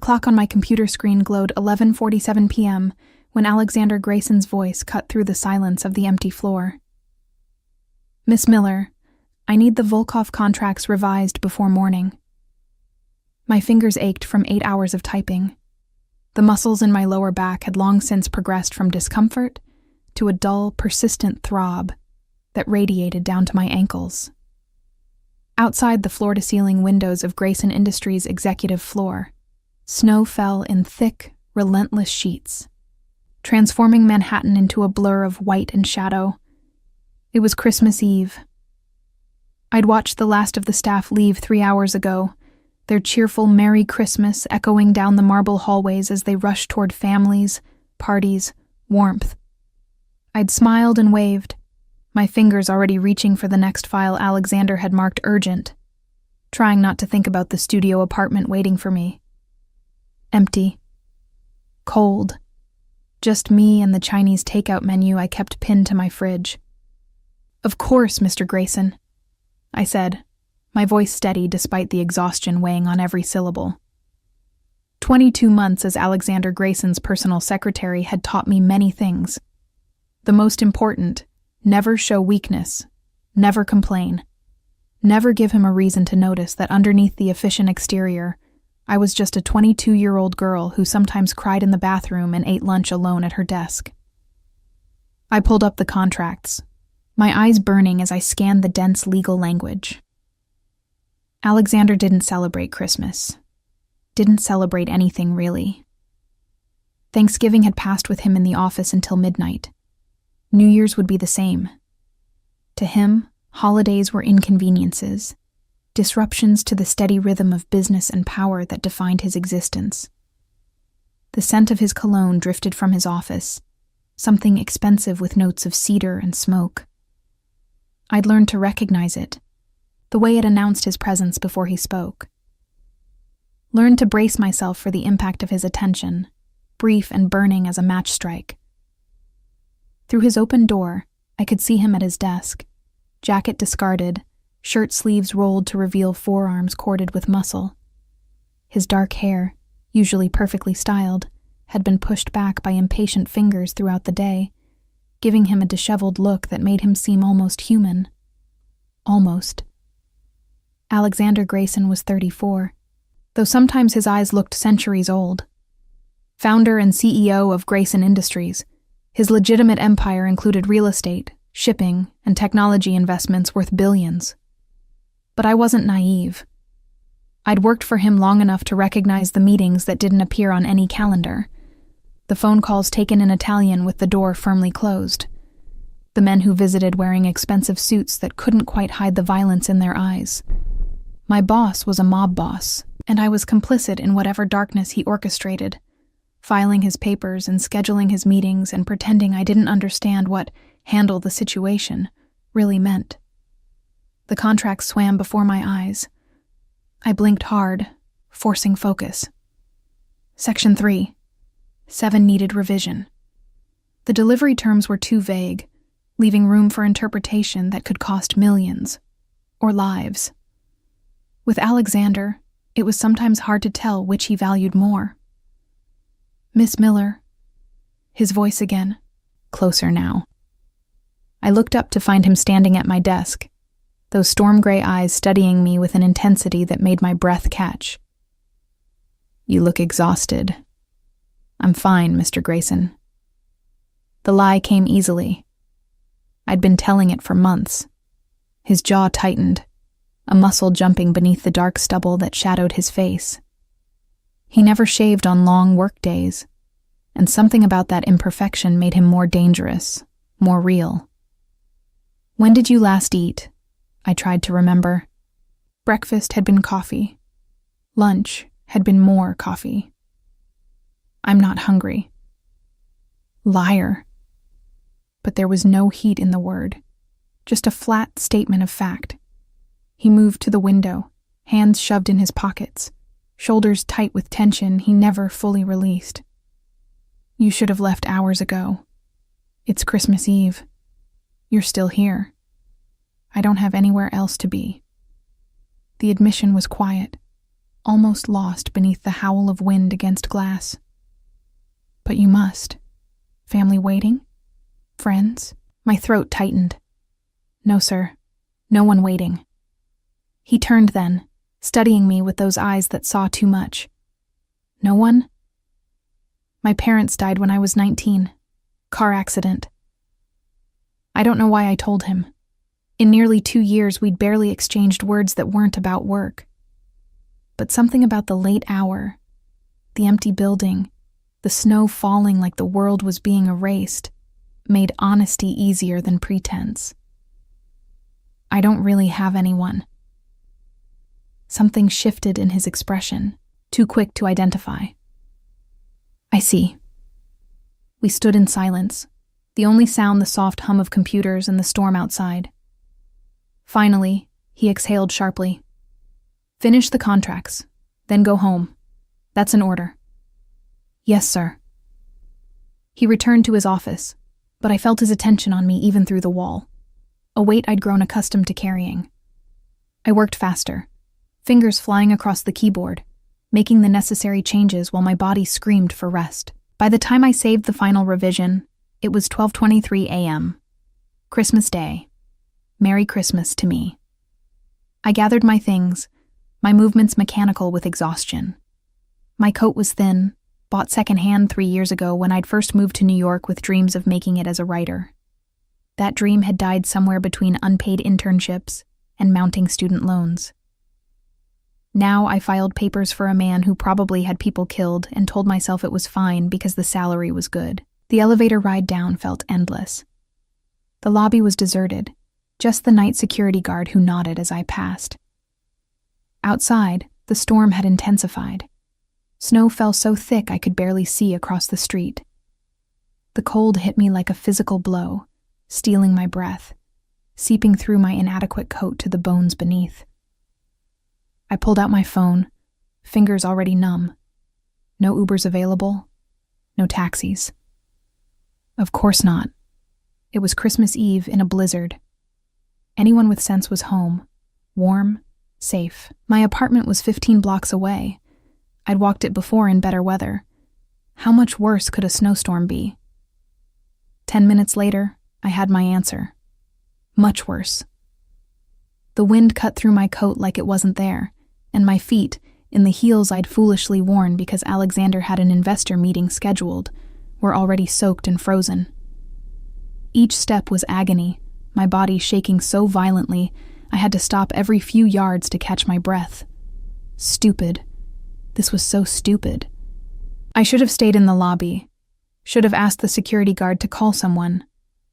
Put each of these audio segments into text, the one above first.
clock on my computer screen glowed 11:47 p.m. when Alexander Grayson's voice cut through the silence of the empty floor. "Miss Miller, I need the Volkov contracts revised before morning." My fingers ached from 8 hours of typing. The muscles in my lower back had long since progressed from discomfort to a dull, persistent throb that radiated down to my ankles. Outside the floor-to-ceiling windows of Grayson Industries' executive floor, snow fell in thick, relentless sheets, transforming Manhattan into a blur of white and shadow. It was Christmas Eve. I'd watched the last of the staff leave 3 hours ago, their cheerful Merry Christmas echoing down the marble hallways as they rushed toward families, parties, warmth. I'd smiled and waved, my fingers already reaching for the next file Alexander had marked urgent, trying not to think about the studio apartment waiting for me. Empty. Cold. Just me and the Chinese takeout menu I kept pinned to my fridge. "Of course, Mr. Grayson," I said, my voice steady despite the exhaustion weighing on every syllable. 22 months as Alexander Grayson's personal secretary had taught me many things. The most important: never show weakness, never complain, never give him a reason to notice that underneath the efficient exterior, I was just a 22-year-old girl who sometimes cried in the bathroom and ate lunch alone at her desk. I pulled up the contracts, my eyes burning as I scanned the dense legal language. Alexander didn't celebrate Christmas. Didn't celebrate anything, really. Thanksgiving had passed with him in the office until midnight. New Year's would be the same. To him, holidays were inconveniences, disruptions to the steady rhythm of business and power that defined his existence. The scent of his cologne drifted from his office, something expensive with notes of cedar and smoke. I'd learned to recognize it, the way it announced his presence before he spoke. Learned to brace myself for the impact of his attention, brief and burning as a match strike. Through his open door, I could see him at his desk, jacket discarded, shirt sleeves rolled to reveal forearms corded with muscle. His dark hair, usually perfectly styled, had been pushed back by impatient fingers throughout the day, giving him a disheveled look that made him seem almost human. Almost. Alexander Grayson was 34, though sometimes his eyes looked centuries old. Founder and CEO of Grayson Industries, his legitimate empire included real estate, shipping, and technology investments worth billions. But I wasn't naive. I'd worked for him long enough to recognize the meetings that didn't appear on any calendar, the phone calls taken in Italian with the door firmly closed, the men who visited wearing expensive suits that couldn't quite hide the violence in their eyes. My boss was a mob boss, and I was complicit in whatever darkness he orchestrated, filing his papers and scheduling his meetings and pretending I didn't understand what "handle the situation" really meant. The contract swam before my eyes. I blinked hard, forcing focus. Section 3. 7 needed revision. The delivery terms were too vague, leaving room for interpretation that could cost millions, or lives. With Alexander, it was sometimes hard to tell which he valued more. "Miss Miller." His voice again, closer now. I looked up to find him standing at my desk, those storm-gray eyes studying me with an intensity that made my breath catch. "You look exhausted." "I'm fine, Mr. Grayson." The lie came easily. I'd been telling it for months. His jaw tightened, a muscle jumping beneath the dark stubble that shadowed his face. He never shaved on long work days, and something about that imperfection made him more dangerous, more real. "When did you last eat?" I tried to remember. Breakfast had been coffee. Lunch had been more coffee. "I'm not hungry." Liar. But there was no heat in the word, just a flat statement of fact. He moved to the window, hands shoved in his pockets, shoulders tight with tension he never fully released. "You should have left hours ago. It's Christmas Eve. You're still here. I don't have anywhere else to be." The admission was quiet, almost lost beneath the howl of wind against glass. But you must. Family waiting? Friends? My throat tightened. No, sir. No one waiting. He turned then, studying me with those eyes that saw too much. No one? My parents died when I was 19. Car accident. I don't know why I told him. In nearly 2 years, we'd barely exchanged words that weren't about work. But something about the late hour, the empty building, the snow falling like the world was being erased, made honesty easier than pretense. I don't really have anyone. Something shifted in his expression, too quick to identify. I see. We stood in silence, the only sound the soft hum of computers and the storm outside. Finally, he exhaled sharply. Finish the contracts, then go home. That's an order. Yes, sir. He returned to his office, but I felt his attention on me even through the wall, a weight I'd grown accustomed to carrying. I worked faster, fingers flying across the keyboard, making the necessary changes while my body screamed for rest. By the time I saved the final revision, it was 12:23 a.m. Christmas Day. Merry Christmas to me. I gathered my things, my movements mechanical with exhaustion. My coat was thin, bought secondhand 3 years ago when I'd first moved to New York with dreams of making it as a writer. That dream had died somewhere between unpaid internships and mounting student loans. Now I filed papers for a man who probably had people killed and told myself it was fine because the salary was good. The elevator ride down felt endless. The lobby was deserted, just the night security guard who nodded as I passed. Outside, the storm had intensified. Snow fell so thick I could barely see across the street. The cold hit me like a physical blow, stealing my breath, seeping through my inadequate coat to the bones beneath. I pulled out my phone, fingers already numb. No Ubers available, no taxis. Of course not. It was Christmas Eve in a blizzard. Anyone with sense was home, warm, safe. My apartment was 15 blocks away. I'd walked it before in better weather. How much worse could a snowstorm be? 10 minutes later, I had my answer. Much worse. The wind cut through my coat like it wasn't there, and my feet, in the heels I'd foolishly worn because Alexander had an investor meeting scheduled, were already soaked and frozen. Each step was agony, my body shaking so violently I had to stop every few yards to catch my breath. Stupid. This was so stupid. I should have stayed in the lobby, should have asked the security guard to call someone,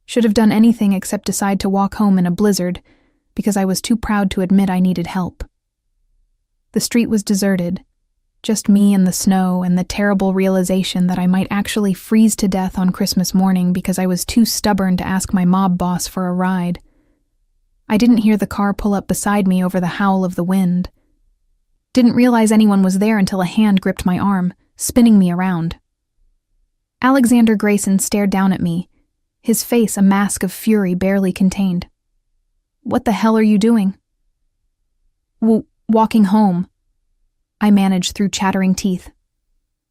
should have done anything except decide to walk home in a blizzard because I was too proud to admit I needed help. The street was deserted, just me and the snow and the terrible realization that I might actually freeze to death on Christmas morning because I was too stubborn to ask my mob boss for a ride. I didn't hear the car pull up beside me over the howl of the wind. Didn't realize anyone was there until a hand gripped my arm, spinning me around. Alexander Grayson stared down at me, his face a mask of fury barely contained. What the hell are you doing? Walking home, I managed through chattering teeth.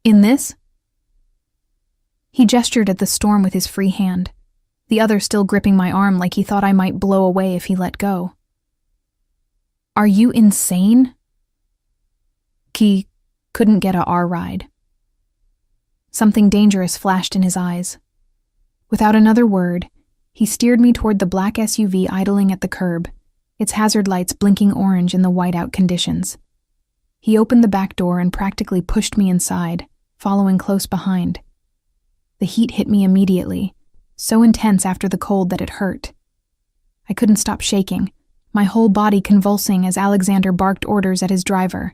In this? He gestured at the storm with his free hand, the other still gripping my arm like he thought I might blow away if he let go. Are you insane? He couldn't get a R ride. Something dangerous flashed in his eyes. Without another word, he steered me toward the black SUV idling at the curb, its hazard lights blinking orange in the whiteout conditions. He opened the back door and practically pushed me inside, following close behind. The heat hit me immediately, so intense after the cold that it hurt. I couldn't stop shaking, my whole body convulsing as Alexander barked orders at his driver.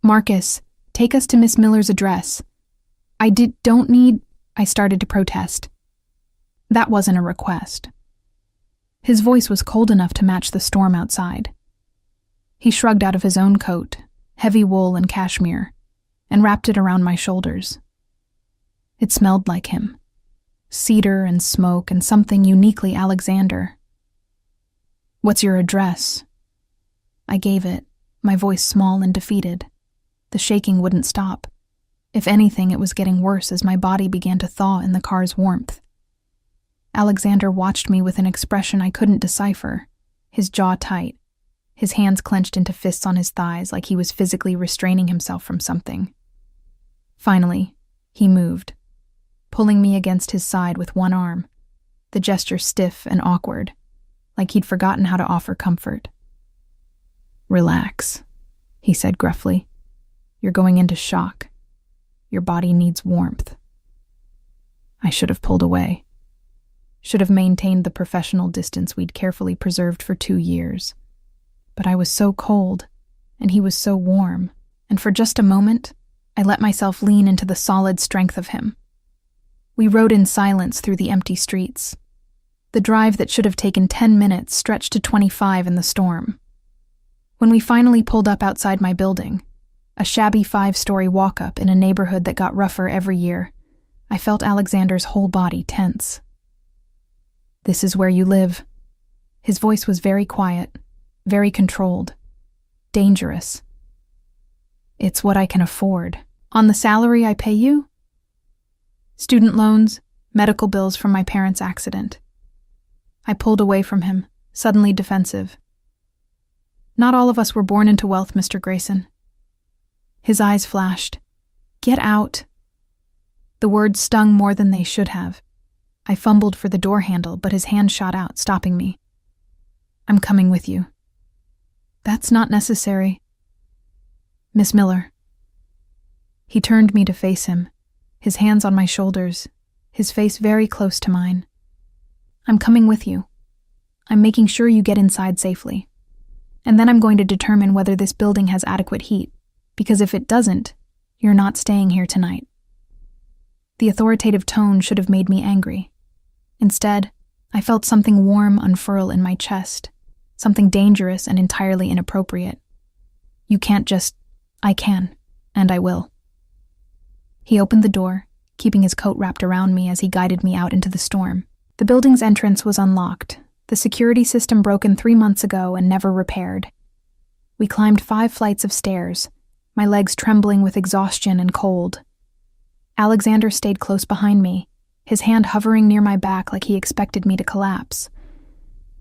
Marcus, take us to Miss Miller's address. I started to protest. That wasn't a request. His voice was cold enough to match the storm outside. He shrugged out of his own coat, heavy wool and cashmere, and wrapped it around my shoulders. It smelled like him. Cedar and smoke and something uniquely Alexander. What's your address? I gave it, my voice small and defeated. The shaking wouldn't stop. If anything, it was getting worse as my body began to thaw in the car's warmth. Alexander watched me with an expression I couldn't decipher, his jaw tight, his hands clenched into fists on his thighs like he was physically restraining himself from something. Finally, he moved, pulling me against his side with one arm, the gesture stiff and awkward, like he'd forgotten how to offer comfort. "Relax," he said gruffly. "You're going into shock. Your body needs warmth." I should have pulled away. Should have maintained the professional distance we'd carefully preserved for 2 years. But I was so cold, and he was so warm, and for just a moment, I let myself lean into the solid strength of him. We rode in silence through the empty streets. The drive that should have taken 10 minutes stretched to 25 in the storm. When we finally pulled up outside my building, a shabby 5-story walk-up in a neighborhood that got rougher every year, I felt Alexander's whole body tense. "This is where you live." His voice was very quiet, very controlled, dangerous. "It's what I can afford. On the salary I pay you?" "Student loans, medical bills from my parents' accident." I pulled away from him, suddenly defensive. "Not all of us were born into wealth, Mr. Grayson." His eyes flashed. "Get out." The words stung more than they should have. I fumbled for the door handle, but his hand shot out, stopping me. "I'm coming with you." "That's not necessary." "Miss Miller." He turned me to face him, his hands on my shoulders, his face very close to mine. "I'm coming with you. I'm making sure you get inside safely. And then I'm going to determine whether this building has adequate heat, because if it doesn't, you're not staying here tonight." The authoritative tone should have made me angry. Instead, I felt something warm unfurl in my chest, something dangerous and entirely inappropriate. "You can't just—" "I can, and I will." He opened the door, keeping his coat wrapped around me as he guided me out into the storm. The building's entrance was unlocked, the security system broken 3 months ago and never repaired. We climbed 5 flights of stairs, my legs trembling with exhaustion and cold. Alexander stayed close behind me, his hand hovering near my back like he expected me to collapse.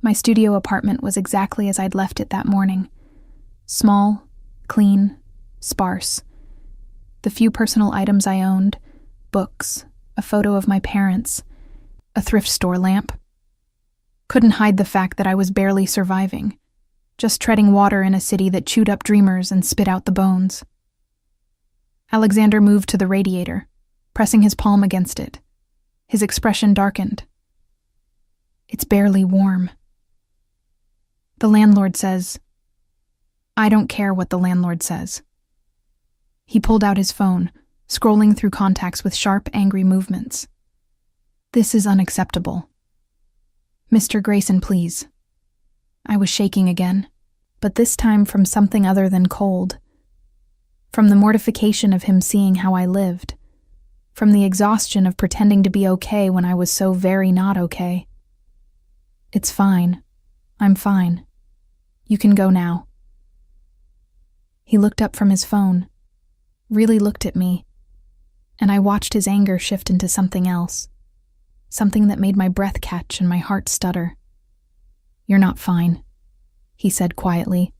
My studio apartment was exactly as I'd left it that morning. Small, clean, sparse. The few personal items I owned, books, a photo of my parents, a thrift store lamp, couldn't hide the fact that I was barely surviving, just treading water in a city that chewed up dreamers and spit out the bones. Alexander moved to the radiator, pressing his palm against it. His expression darkened. "It's barely warm." "The landlord says—" "I don't care what the landlord says." He pulled out his phone, scrolling through contacts with sharp, angry movements. "This is unacceptable. Mr. Grayson, please." I was shaking again, but this time from something other than cold. From the mortification of him seeing how I lived. From the exhaustion of pretending to be okay when I was so very not okay. "It's fine. I'm fine. You can go now." He looked up from his phone, really looked at me, and I watched his anger shift into something else, something that made my breath catch and my heart stutter. "You're not fine," he said quietly,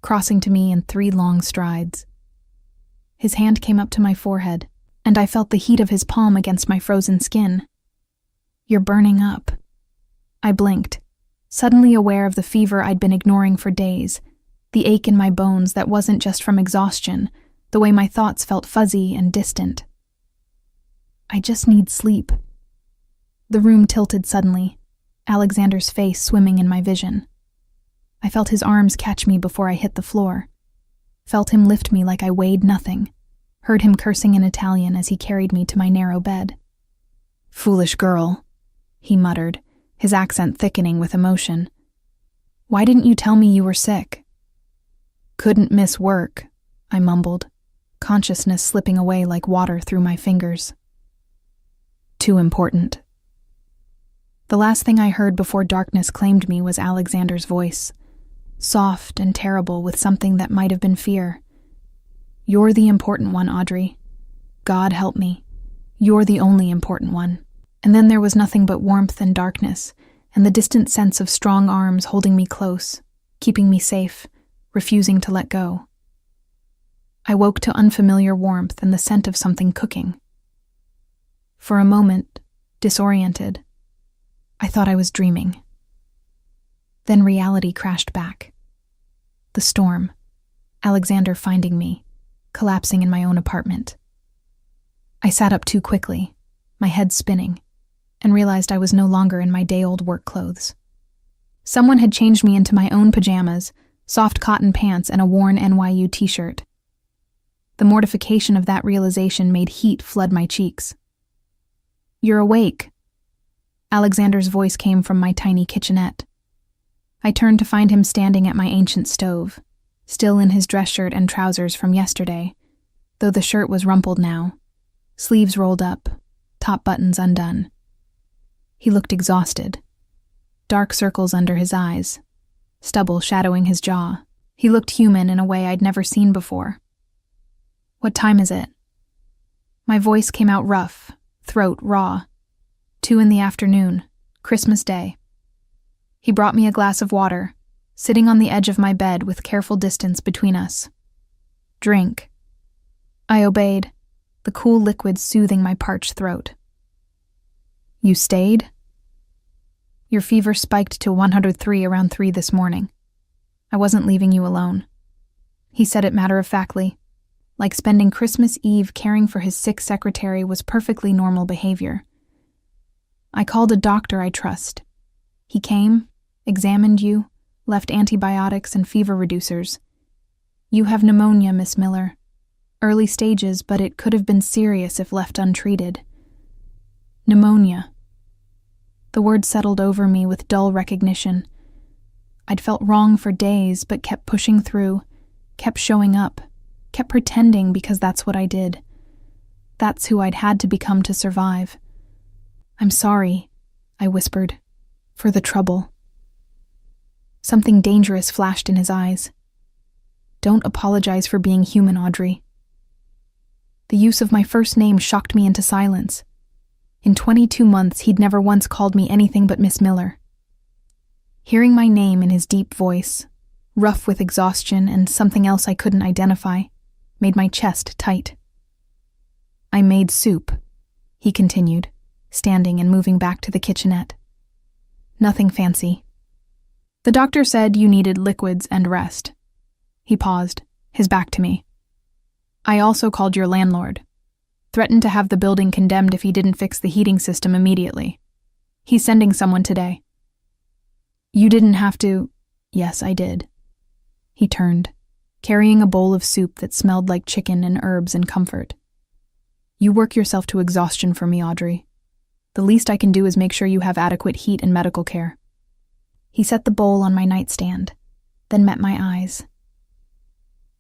crossing to me in 3 long strides. His hand came up to my forehead, and I felt the heat of his palm against my frozen skin. "You're burning up." I blinked, suddenly aware of the fever I'd been ignoring for days, the ache in my bones that wasn't just from exhaustion, the way my thoughts felt fuzzy and distant. "I just need sleep." The room tilted suddenly, Alexander's face swimming in my vision. I felt his arms catch me before I hit the floor, felt him lift me like I weighed nothing, heard him cursing in Italian as he carried me to my narrow bed. "Foolish girl," he muttered, his accent thickening with emotion. "Why didn't you tell me you were sick?" "Couldn't miss work," I mumbled, consciousness slipping away like water through my fingers. "Too important." The last thing I heard before darkness claimed me was Alexander's voice, soft and terrible with something that might have been fear. You're the important one, Audrey. God help me. You're the only important one. And then there was nothing but warmth and darkness, and the distant sense of strong arms holding me close, keeping me safe, refusing to let go. I woke to unfamiliar warmth and the scent of something cooking. For a moment, disoriented, I thought I was dreaming. Then reality crashed back. The storm, Alexander finding me, collapsing in my own apartment. I sat up too quickly, my head spinning, and realized I was no longer in my day-old work clothes. Someone had changed me into my own pajamas, soft cotton pants, and a worn NYU t-shirt. The mortification of that realization made heat flood my cheeks. "You're awake." Alexander's voice came from my tiny kitchenette. I turned to find him standing at my ancient stove, still in his dress shirt and trousers from yesterday, though the shirt was rumpled now, sleeves rolled up, top buttons undone. He looked exhausted. Dark circles under his eyes, stubble shadowing his jaw. He looked human in a way I'd never seen before. "What time is it?" My voice came out rough, throat raw. 2 p.m, Christmas Day. He brought me a glass of water, sitting on the edge of my bed with careful distance between us. "Drink." I obeyed, the cool liquid soothing my parched throat. "You stayed?" "Your fever spiked to 103 around 3 this morning. I wasn't leaving you alone." He said it matter-of-factly, like spending Christmas Eve caring for his sick secretary was perfectly normal behavior. "I called a doctor I trust. He came, examined you, left antibiotics and fever reducers. You have pneumonia, Miss Miller. Early stages, but it could have been serious if left untreated." Pneumonia. The word settled over me with dull recognition. I'd felt wrong for days, but kept pushing through, kept showing up, kept pretending because that's what I did. That's who I'd had to become to survive. "I'm sorry," I whispered, "for the trouble." Something dangerous flashed in his eyes. "Don't apologize for being human, Audrey." The use of my first name shocked me into silence. In 22 months, he'd never once called me anything but Miss Miller. Hearing my name in his deep voice, rough with exhaustion and something else I couldn't identify, made my chest tight. "I made soup," he continued, standing and moving back to the kitchenette. "Nothing fancy. The doctor said you needed liquids and rest." He paused, his back to me. "I also called your landlord. Threatened to have the building condemned if he didn't fix the heating system immediately. He's sending someone today." "You didn't have to—" "Yes, I did." He turned, carrying a bowl of soup that smelled like chicken and herbs and comfort. "You work yourself to exhaustion for me, Audrey. The least I can do is make sure you have adequate heat and medical care." He set the bowl on my nightstand, then met my eyes.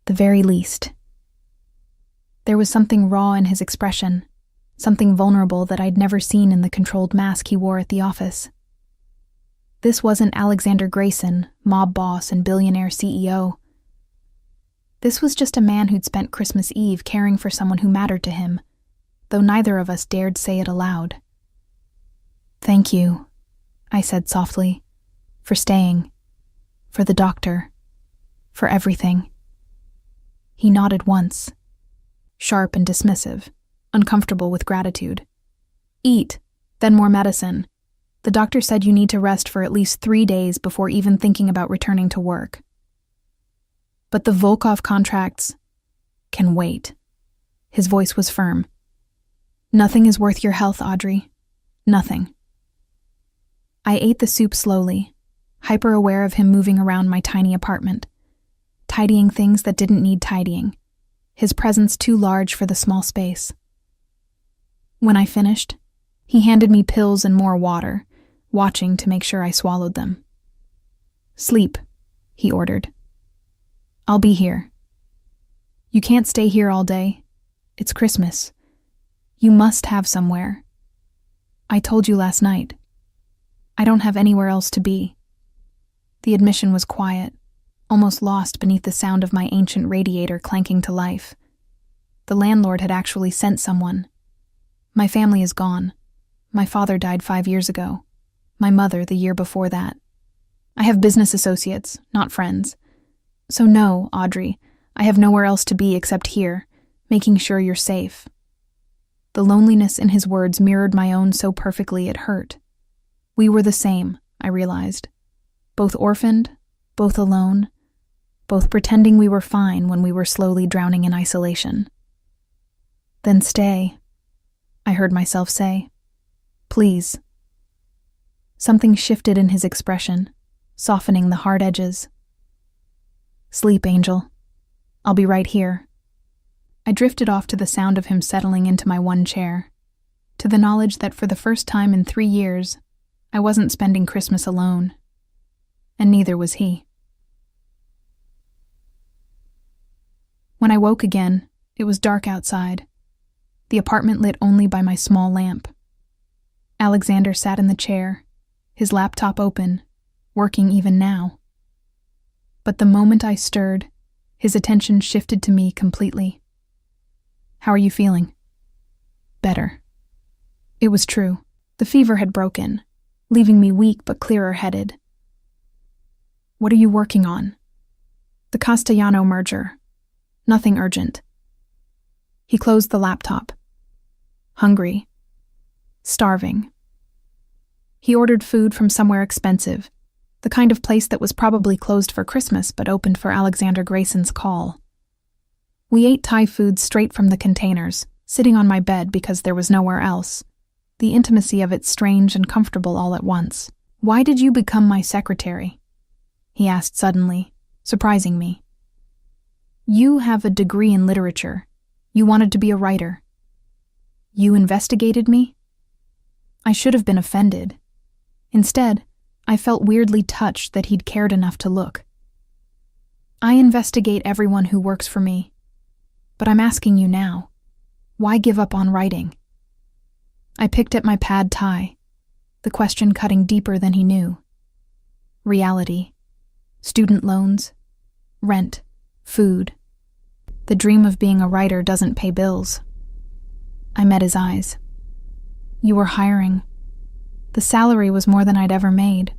"The very least." There was something raw in his expression, something vulnerable that I'd never seen in the controlled mask he wore at the office. This wasn't Alexander Grayson, mob boss and billionaire CEO. This was just a man who'd spent Christmas Eve caring for someone who mattered to him, though neither of us dared say it aloud. "Thank you," I said softly, "for staying, for the doctor, for everything." He nodded once, sharp and dismissive, uncomfortable with gratitude. "Eat, then more medicine. The doctor said you need to rest for at least 3 days before even thinking about returning to work." "But the Volkov contracts can wait." His voice was firm. "Nothing is worth your health, Audrey. Nothing." I ate the soup slowly, hyper-aware of him moving around my tiny apartment, tidying things that didn't need tidying, his presence too large for the small space. When I finished, he handed me pills and more water, watching to make sure I swallowed them. "Sleep," he ordered. "I'll be here." "You can't stay here all day. It's Christmas. You must have somewhere. I told you last night. I don't have anywhere else to be." The admission was quiet, almost lost beneath the sound of my ancient radiator clanking to life, The landlord had actually sent someone. My family is gone. My father died 5 years ago. My mother the year before that. I have business associates, not friends. So no, Audrey, I have nowhere else to be except here, making sure you're safe. The loneliness in his words mirrored my own so perfectly it hurt. We were the same, I realized. Both orphaned, both alone, both pretending we were fine when we were slowly drowning in isolation. Then stay, I heard myself say. Please. Something shifted in his expression, softening the hard edges. Sleep, Angel. I'll be right here. I drifted off to the sound of him settling into my one chair, to the knowledge that for the first time in 3 years, I wasn't spending Christmas alone. And neither was he. When I woke again, it was dark outside, the apartment lit only by my small lamp. Alexander sat in the chair, his laptop open, working even now. But the moment I stirred, his attention shifted to me completely. How are you feeling? Better. It was true. The fever had broken, leaving me weak but clearer-headed. What are you working on? The Castellano merger. Nothing urgent. He closed the laptop. Hungry. Starving. He ordered food from somewhere expensive, the kind of place that was probably closed for Christmas but opened for Alexander Grayson's call. We ate Thai food straight from the containers, sitting on my bed because there was nowhere else. The intimacy of it strange and comfortable all at once. Why did you become my secretary? He asked suddenly, surprising me. You have a degree in literature. You wanted to be a writer. You investigated me? I should have been offended. Instead, I felt weirdly touched that he'd cared enough to look. I investigate everyone who works for me. But I'm asking you now, why give up on writing? I picked at my pad thai, the question cutting deeper than he knew. Reality. Student loans. Rent. Food. The dream of being a writer doesn't pay bills. I met his eyes. You were hiring. The salary was more than I'd ever made.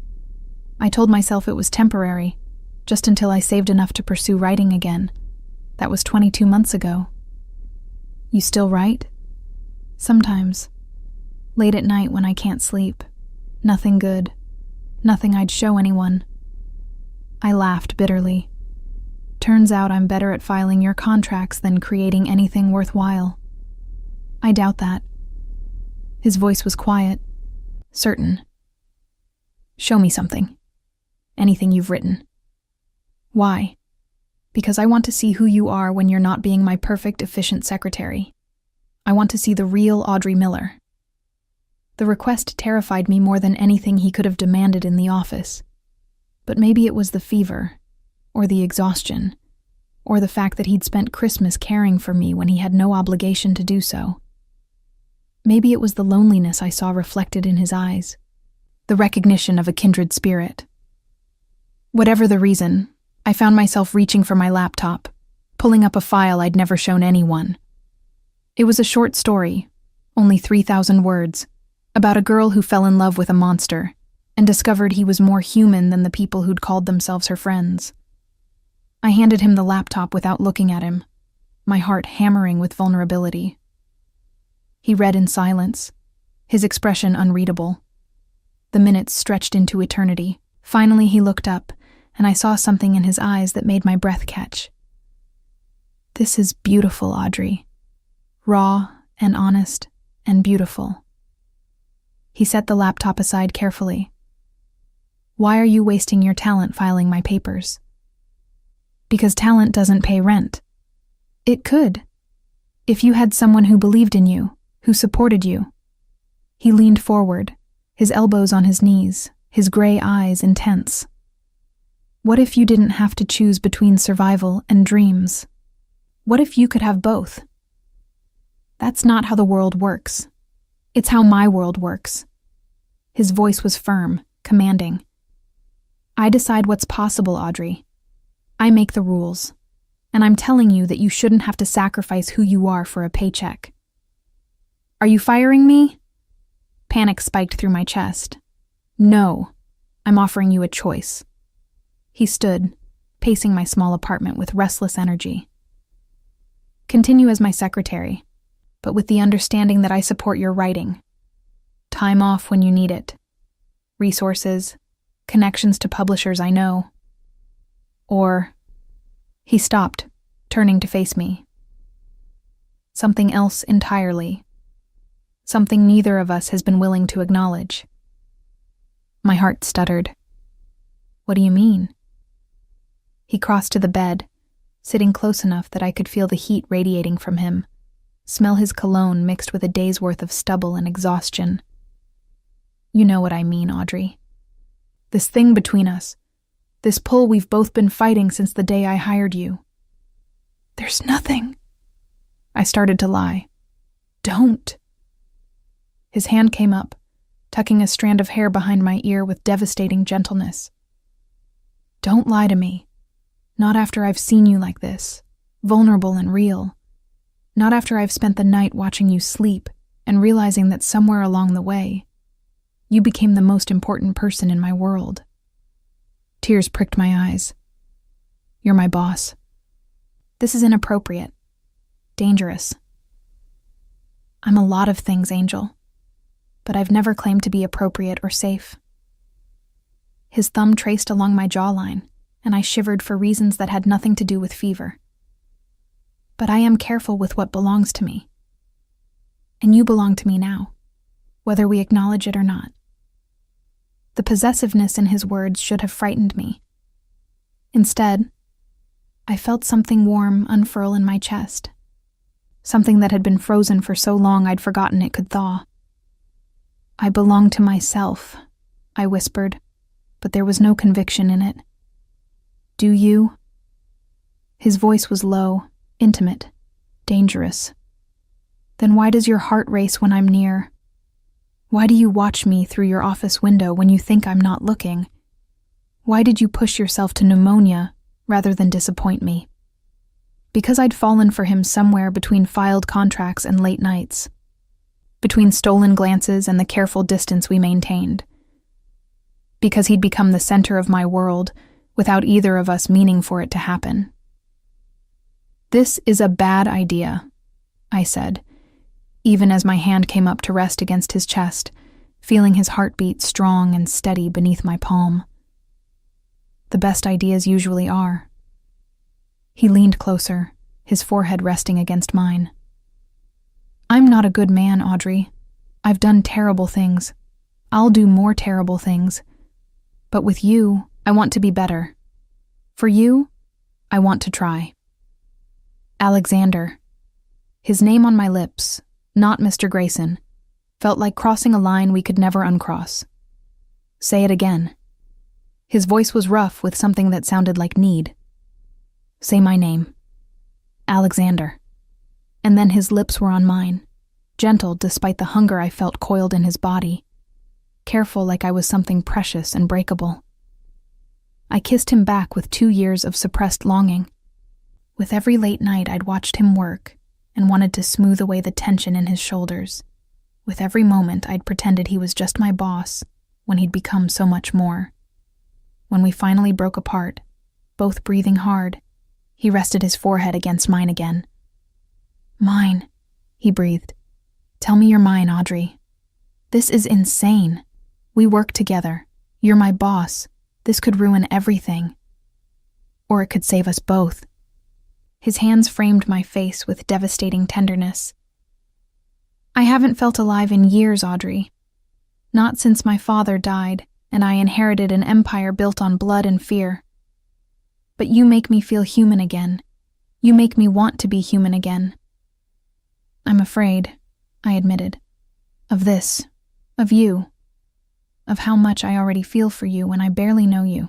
I told myself it was temporary, just until I saved enough to pursue writing again. That was 22 months ago. You still write? Sometimes. Late at night when I can't sleep. Nothing good. Nothing I'd show anyone. I laughed bitterly. Turns out I'm better at filing your contracts than creating anything worthwhile. I doubt that. His voice was quiet, certain. Show me something. Anything you've written. Why? Because I want to see who you are when you're not being my perfect, efficient secretary. I want to see the real Audrey Miller. The request terrified me more than anything he could have demanded in the office. But maybe it was the fever, or the exhaustion, or the fact that he'd spent Christmas caring for me when he had no obligation to do so. Maybe it was the loneliness I saw reflected in his eyes, the recognition of a kindred spirit. Whatever the reason, I found myself reaching for my laptop, pulling up a file I'd never shown anyone. It was a short story, only 3,000 words, about a girl who fell in love with a monster and discovered he was more human than the people who'd called themselves her friends. I handed him the laptop without looking at him, my heart hammering with vulnerability. He read in silence, his expression unreadable. The minutes stretched into eternity. Finally he looked up, and I saw something in his eyes that made my breath catch. This is beautiful, Audrey. Raw and honest and beautiful. He set the laptop aside carefully. Why are you wasting your talent filing my papers? Because talent doesn't pay rent. It could. If you had someone who believed in you, who supported you. He leaned forward, his elbows on his knees, his gray eyes intense. What if you didn't have to choose between survival and dreams? What if you could have both? That's not how the world works. It's how my world works. His voice was firm, commanding. I decide what's possible, Audrey. I make the rules. And I'm telling you that you shouldn't have to sacrifice who you are for a paycheck. Are you firing me? Panic spiked through my chest. No, I'm offering you a choice. He stood, pacing my small apartment with restless energy. Continue as my secretary, but with the understanding that I support your writing. Time off when you need it. Resources, connections to publishers I know. Or... He stopped, turning to face me. Something else entirely. Something neither of us has been willing to acknowledge. My heart stuttered. What do you mean? He crossed to the bed, sitting close enough that I could feel the heat radiating from him, smell his cologne mixed with a day's worth of stubble and exhaustion. You know what I mean, Audrey. This thing between us. This pull we've both been fighting since the day I hired you. There's nothing. I started to lie. Don't. His hand came up, tucking a strand of hair behind my ear with devastating gentleness. Don't lie to me. Not after I've seen you like this, vulnerable and real. Not after I've spent the night watching you sleep and realizing that somewhere along the way, you became the most important person in my world. Tears pricked my eyes. You're my boss. This is inappropriate. Dangerous. I'm a lot of things, Angel, but I've never claimed to be appropriate or safe. His thumb traced along my jawline, and I shivered for reasons that had nothing to do with fever. But I am careful with what belongs to me. And you belong to me now, whether we acknowledge it or not. The possessiveness in his words should have frightened me. Instead, I felt something warm unfurl in my chest, something that had been frozen for so long I'd forgotten it could thaw. I belong to myself, I whispered, but there was no conviction in it. Do you? His voice was low, intimate, dangerous. Then why does your heart race when I'm near? Why do you watch me through your office window when you think I'm not looking? Why did you push yourself to pneumonia rather than disappoint me? Because I'd fallen for him somewhere between filed contracts and late nights. Between stolen glances and the careful distance we maintained. Because he'd become the center of my world without either of us meaning for it to happen. This is a bad idea, I said, even as my hand came up to rest against his chest, feeling his heartbeat strong and steady beneath my palm. The best ideas usually are. He leaned closer, his forehead resting against mine. I'm not a good man, Audrey. I've done terrible things. I'll do more terrible things. But with you, I want to be better. For you, I want to try. Alexander. His name on my lips, not Mr. Grayson, felt like crossing a line we could never uncross. Say it again. His voice was rough with something that sounded like need. Say my name. Alexander. And then his lips were on mine, gentle despite the hunger I felt coiled in his body, careful like I was something precious and breakable. I kissed him back with 2 years of suppressed longing. With every late night I'd watched him work and wanted to smooth away the tension in his shoulders. With every moment I'd pretended he was just my boss when he'd become so much more. When we finally broke apart, both breathing hard, he rested his forehead against mine again. Mine, he breathed. Tell me you're mine, Audrey. This is insane. We work together. You're my boss. This could ruin everything. Or it could save us both. His hands framed my face with devastating tenderness. I haven't felt alive in years, Audrey. Not since my father died, and I inherited an empire built on blood and fear. But you make me feel human again. You make me want to be human again. I'm afraid, I admitted, of this, of you, of how much I already feel for you when I barely know you.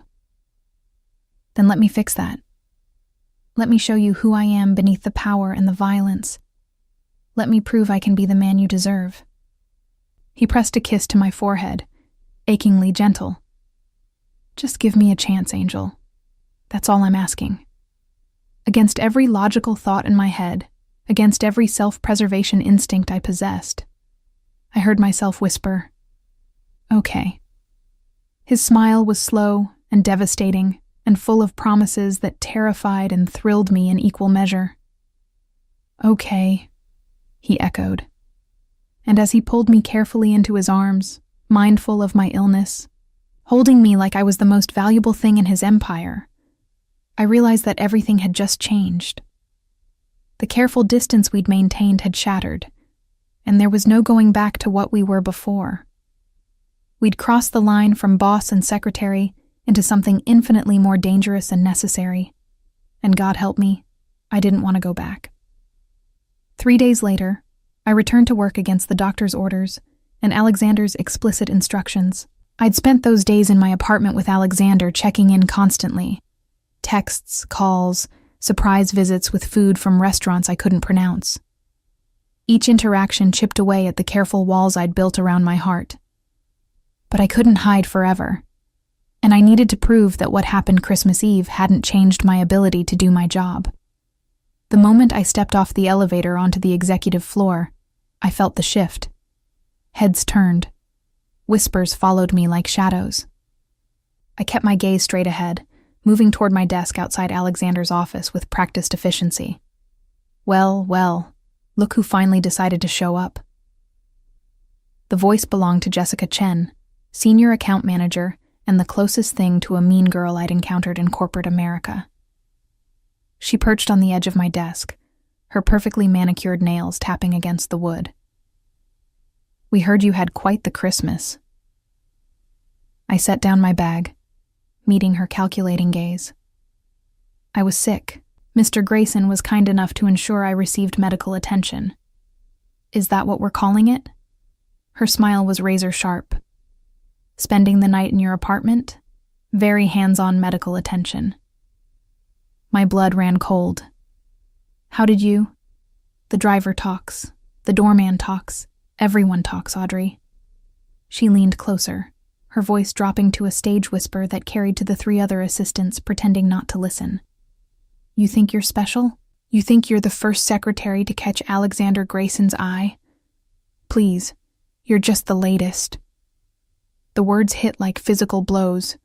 Then let me fix that. Let me show you who I am beneath the power and the violence. Let me prove I can be the man you deserve. He pressed a kiss to my forehead, achingly gentle. Just give me a chance, Angel. That's all I'm asking. against every logical thought in my head, against every self-preservation instinct I possessed. I heard myself whisper, "Okay." His smile was slow and devastating and full of promises that terrified and thrilled me in equal measure. "Okay," he echoed. And as he pulled me carefully into his arms, mindful of my illness, holding me like I was the most valuable thing in his empire, I realized that everything had just changed. The careful distance we'd maintained had shattered, and there was no going back to what we were before. We'd crossed the line from boss and secretary into something infinitely more dangerous and necessary, and God help me, I didn't want to go back. 3 days later, I returned to work against the doctor's orders and Alexander's explicit instructions. I'd spent those days in my apartment with Alexander, checking in constantly. Texts, calls, surprise visits with food from restaurants I couldn't pronounce. Each interaction chipped away at the careful walls I'd built around my heart. But I couldn't hide forever, and I needed to prove that what happened Christmas Eve hadn't changed my ability to do my job. The moment I stepped off the elevator onto the executive floor, I felt the shift. Heads turned. Whispers followed me like shadows. I kept my gaze straight ahead, moving toward my desk outside Alexander's office with practiced efficiency. Well, look who finally decided to show up. The voice belonged to Jessica Chen, senior account manager and the closest thing to a mean girl I'd encountered in corporate America. She perched on the edge of my desk, her perfectly manicured nails tapping against the wood. "We heard you had quite the Christmas." I set down my bag, meeting her calculating gaze. "I was sick. Mr. Grayson was kind enough to ensure I received medical attention." "Is that what we're calling it?" Her smile was razor sharp. "Spending the night in your apartment? Very hands-on medical attention." My blood ran cold. "How did you?" "The driver talks. The doorman talks. Everyone talks, Audrey." She leaned closer, her voice dropping to a stage whisper that carried to the 3 other assistants, pretending not to listen. "You think you're special? You think you're the first secretary to catch Alexander Grayson's eye? Please, you're just the latest." The words hit like physical blows,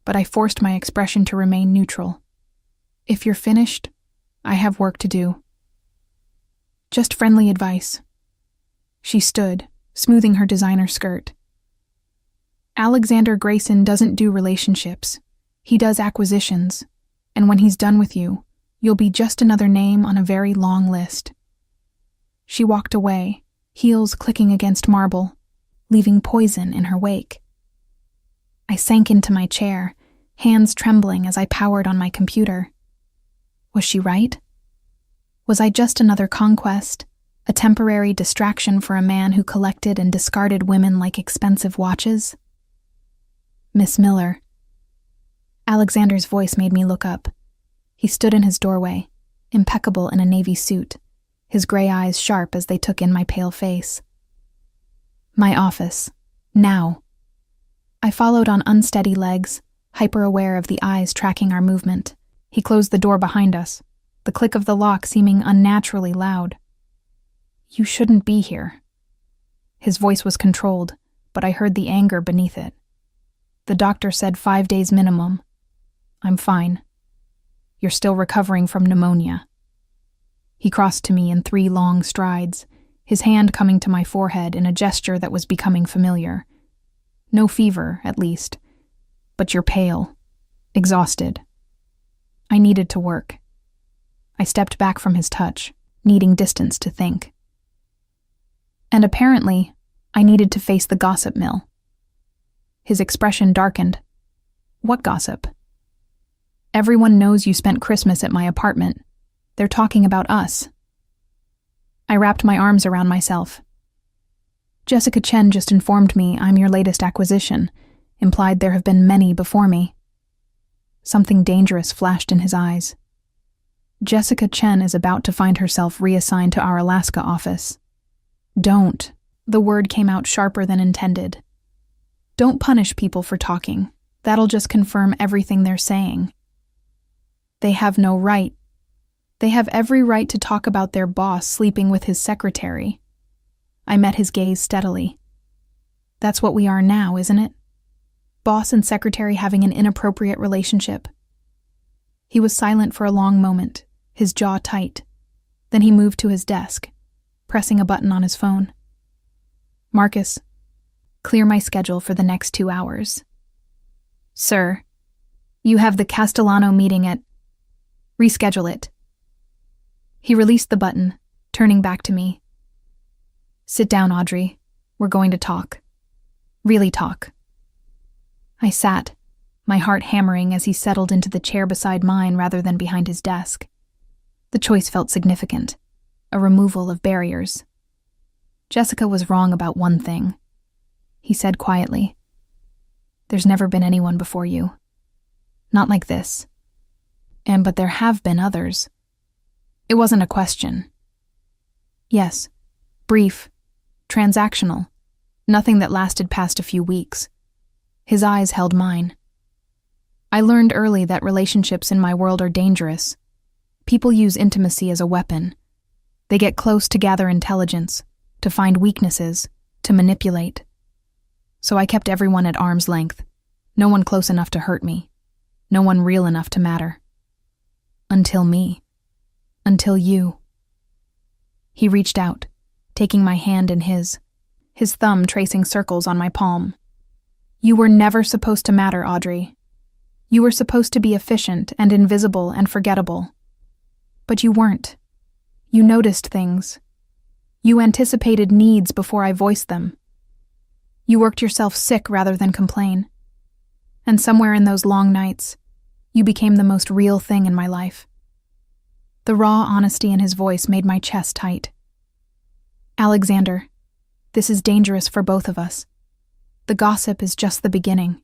but I forced my expression to remain neutral. "If you're finished, I have work to do." "Just friendly advice." She stood, smoothing her designer skirt. "Alexander Grayson doesn't do relationships. He does acquisitions, and when he's done with you, you'll be just another name on a very long list." She walked away, heels clicking against marble, leaving poison in her wake. I sank into my chair, hands trembling as I powered on my computer. Was she right? Was I just another conquest, a temporary distraction for a man who collected and discarded women like expensive watches? "Miss Miller." Alexander's voice made me look up. He stood in his doorway, impeccable in a navy suit, his gray eyes sharp as they took in my pale face. "My office. Now." I followed on unsteady legs, hyper-aware of the eyes tracking our movement. He closed the door behind us, the click of the lock seeming unnaturally loud. "You shouldn't be here." His voice was controlled, but I heard the anger beneath it. "The doctor said 5 days minimum. I'm fine. You're still recovering from pneumonia." He crossed to me in 3 long strides, his hand coming to my forehead in a gesture that was becoming familiar. "No fever, at least. But you're pale. Exhausted." I needed to work. I stepped back from his touch, needing distance to think. And apparently, I needed to face the gossip mill. His expression darkened. "What gossip?" "Everyone knows you spent Christmas at my apartment. They're talking about us." I wrapped my arms around myself. "Jessica Chen just informed me I'm your latest acquisition, implied there have been many before me." Something dangerous flashed in his eyes. "Jessica Chen is about to find herself reassigned to our Alaska office." "Don't." The word came out sharper than intended. "Don't punish people for talking. That'll just confirm everything they're saying." "They have no right." They have every right to talk about their boss sleeping with his secretary. I met his gaze steadily. That's what we are now, isn't it? Boss and secretary having an inappropriate relationship. He was silent for a long moment, his jaw tight. Then he moved to his desk, pressing a button on his phone. Marcus, clear my schedule for the next 2 hours. Sir, you have the Castellano meeting at... Reschedule it. He released the button, turning back to me. Sit down, Audrey. We're going to talk. Really talk. I sat, my heart hammering as he settled into the chair beside mine rather than behind his desk. The choice felt significant, a removal of barriers. Jessica was wrong about one thing. He said quietly, There's never been anyone before you. Not like this. But there have been others. It wasn't a question. Yes, brief, transactional, nothing that lasted past a few weeks. His eyes held mine. I learned early that relationships in my world are dangerous. People use intimacy as a weapon. They get close to gather intelligence, to find weaknesses, to manipulate. So I kept everyone at arm's length. No one close enough to hurt me. No one real enough to matter. Until me. Until you. He reached out, taking my hand in his thumb tracing circles on my palm. You were never supposed to matter, Audrey. You were supposed to be efficient and invisible and forgettable. But you weren't. You noticed things. You anticipated needs before I voiced them. You worked yourself sick rather than complain. And somewhere in those long nights, you became the most real thing in my life. The raw honesty in his voice made my chest tight. Alexander, this is dangerous for both of us. The gossip is just the beginning.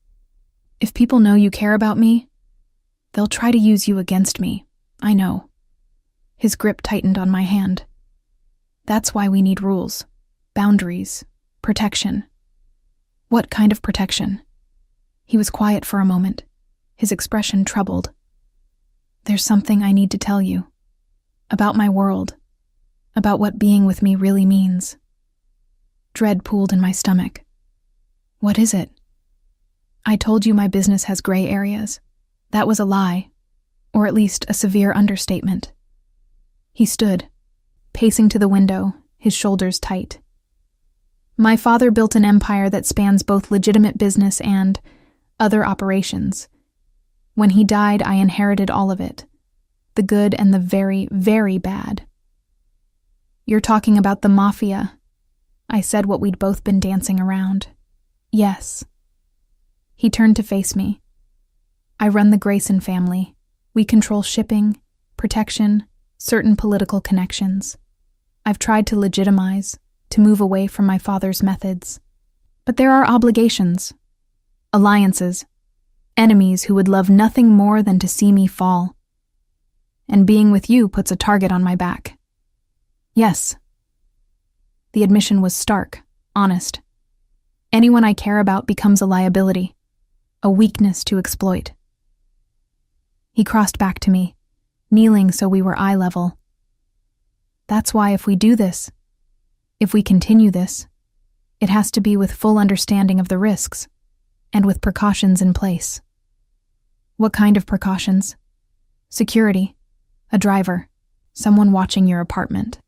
If people know you care about me, they'll try to use you against me, I know. His grip tightened on my hand. That's why we need rules, boundaries, protection. What kind of protection? He was quiet for a moment, his expression troubled. There's something I need to tell you. About my world. About what being with me really means. Dread pooled in my stomach. What is it? I told you my business has gray areas. That was a lie, or at least a severe understatement. He stood, pacing to the window, his shoulders tight. My father built an empire that spans both legitimate business and other operations. When he died, I inherited all of it. The good and the very, very bad. You're talking about the Mafia. I said what we'd both been dancing around. Yes. He turned to face me. I run the Grayson family. We control shipping, protection, certain political connections. I've tried to legitimize, to move away from my father's methods. But there are obligations, alliances, enemies who would love nothing more than to see me fall. And being with you puts a target on my back. Yes. The admission was stark, honest. Anyone I care about becomes a liability, a weakness to exploit. He crossed back to me, kneeling so we were eye level. That's why if we do this, if we continue this, it has to be with full understanding of the risks, and with precautions in place. What kind of precautions? Security, a driver, someone watching your apartment,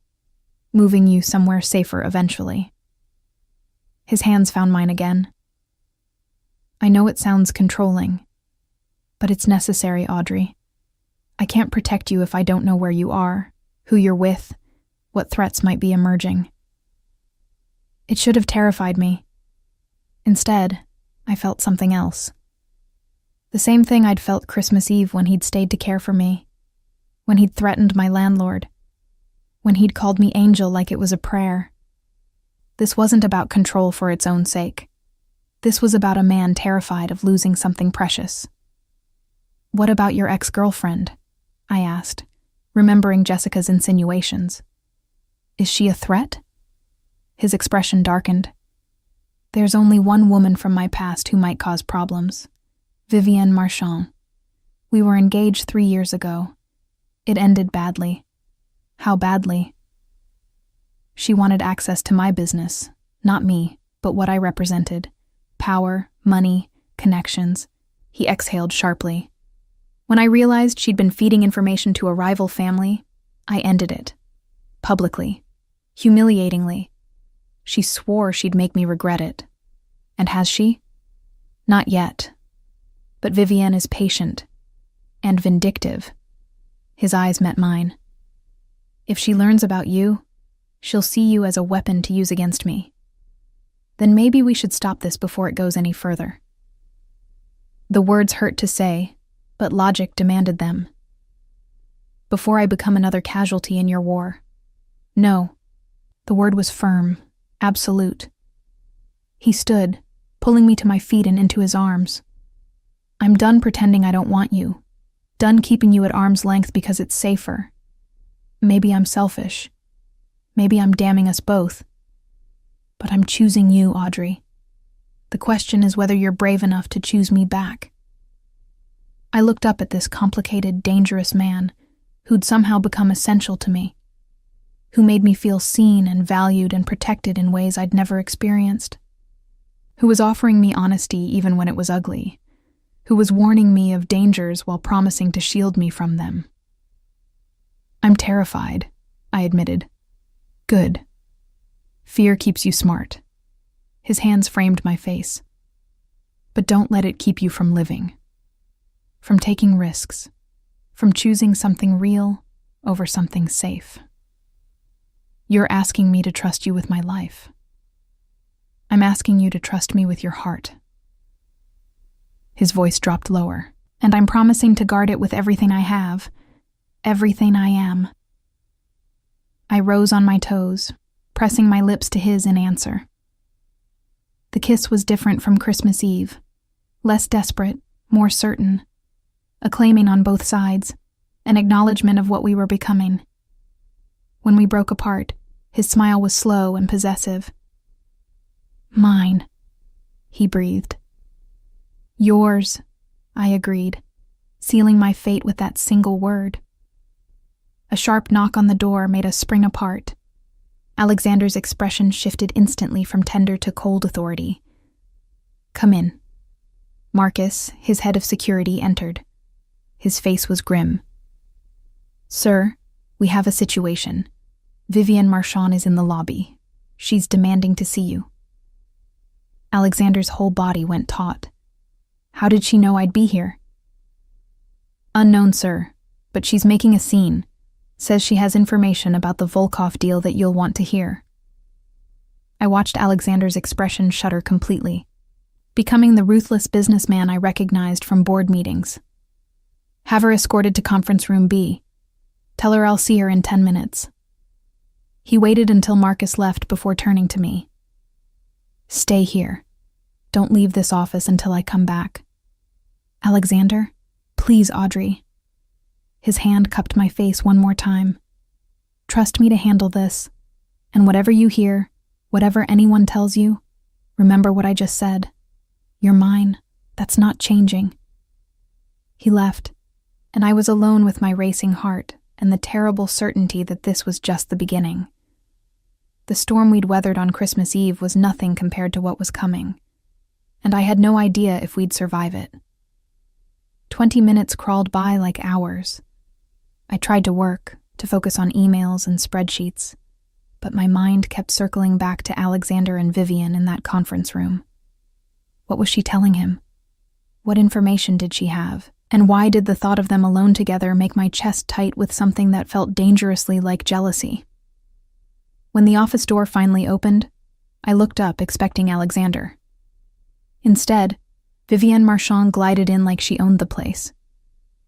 moving you somewhere safer eventually. His hands found mine again. I know it sounds controlling, but it's necessary, Audrey. I can't protect you if I don't know where you are, who you're with, what threats might be emerging. It should have terrified me. Instead, I felt something else. The same thing I'd felt Christmas Eve when he'd stayed to care for me, when he'd threatened my landlord, when he'd called me angel like it was a prayer. This wasn't about control for its own sake. This was about a man terrified of losing something precious. What about your ex-girlfriend? I asked, remembering Jessica's insinuations. Is she a threat? His expression darkened. There's only one woman from my past who might cause problems. Vivienne Marchand. We were engaged 3 years ago. It ended badly. How badly? She wanted access to my business, not me, but what I represented. Power, money, connections. He exhaled sharply. When I realized she'd been feeding information to a rival family, I ended it. Publicly. Humiliatingly. She swore she'd make me regret it. And has she? Not yet. But Vivienne is patient. And vindictive. His eyes met mine. If she learns about you, she'll see you as a weapon to use against me. Then maybe we should stop this before it goes any further. The words hurt to say, but logic demanded them. Before I become another casualty in your war. No. The word was firm, absolute. He stood, pulling me to my feet and into his arms. I'm done pretending I don't want you. Done keeping you at arm's length because it's safer. Maybe I'm selfish. Maybe I'm damning us both. But I'm choosing you, Audrey. The question is whether you're brave enough to choose me back. I looked up at this complicated, dangerous man who'd somehow become essential to me, who made me feel seen and valued and protected in ways I'd never experienced, who was offering me honesty even when it was ugly, who was warning me of dangers while promising to shield me from them. I'm terrified, I admitted. Good. Fear keeps you smart. His hands framed my face. But don't let it keep you from living. From taking risks. From choosing something real over something safe. You're asking me to trust you with my life. I'm asking you to trust me with your heart. His voice dropped lower, and I'm promising to guard it with everything I have, everything I am. I rose on my toes, pressing my lips to his in answer. The kiss was different from Christmas Eve, less desperate, more certain, a claiming on both sides, an acknowledgement of what we were becoming. When we broke apart, his smile was slow and possessive. Mine, he breathed. Yours, I agreed, sealing my fate with that single word. A sharp knock on the door made us spring apart. Alexander's expression shifted instantly from tender to cold authority. Come in. Marcus, his head of security, entered. His face was grim. Sir, we have a situation. Vivienne Marchand is in the lobby. She's demanding to see you. Alexander's whole body went taut. How did she know I'd be here? Unknown, sir, but she's making a scene. Says she has information about the Volkov deal that you'll want to hear. I watched Alexander's expression shudder completely, becoming the ruthless businessman I recognized from board meetings. Have her escorted to conference room B. Tell her I'll see her in 10 minutes. He waited until Marcus left before turning to me. Stay here. Don't leave this office until I come back. Alexander, please, Audrey. His hand cupped my face one more time. Trust me to handle this, and whatever you hear, whatever anyone tells you, remember what I just said. You're mine. That's not changing. He left, and I was alone with my racing heart and the terrible certainty that this was just the beginning. The storm we'd weathered on Christmas Eve was nothing compared to what was coming, and I had no idea if we'd survive it. 20 minutes crawled by like hours. I tried to work, to focus on emails and spreadsheets, but my mind kept circling back to Alexander and Vivienne in that conference room. What was she telling him? What information did she have? And why did the thought of them alone together make my chest tight with something that felt dangerously like jealousy? When the office door finally opened, I looked up expecting Alexander. Instead, Vivienne Marchand glided in like she owned the place.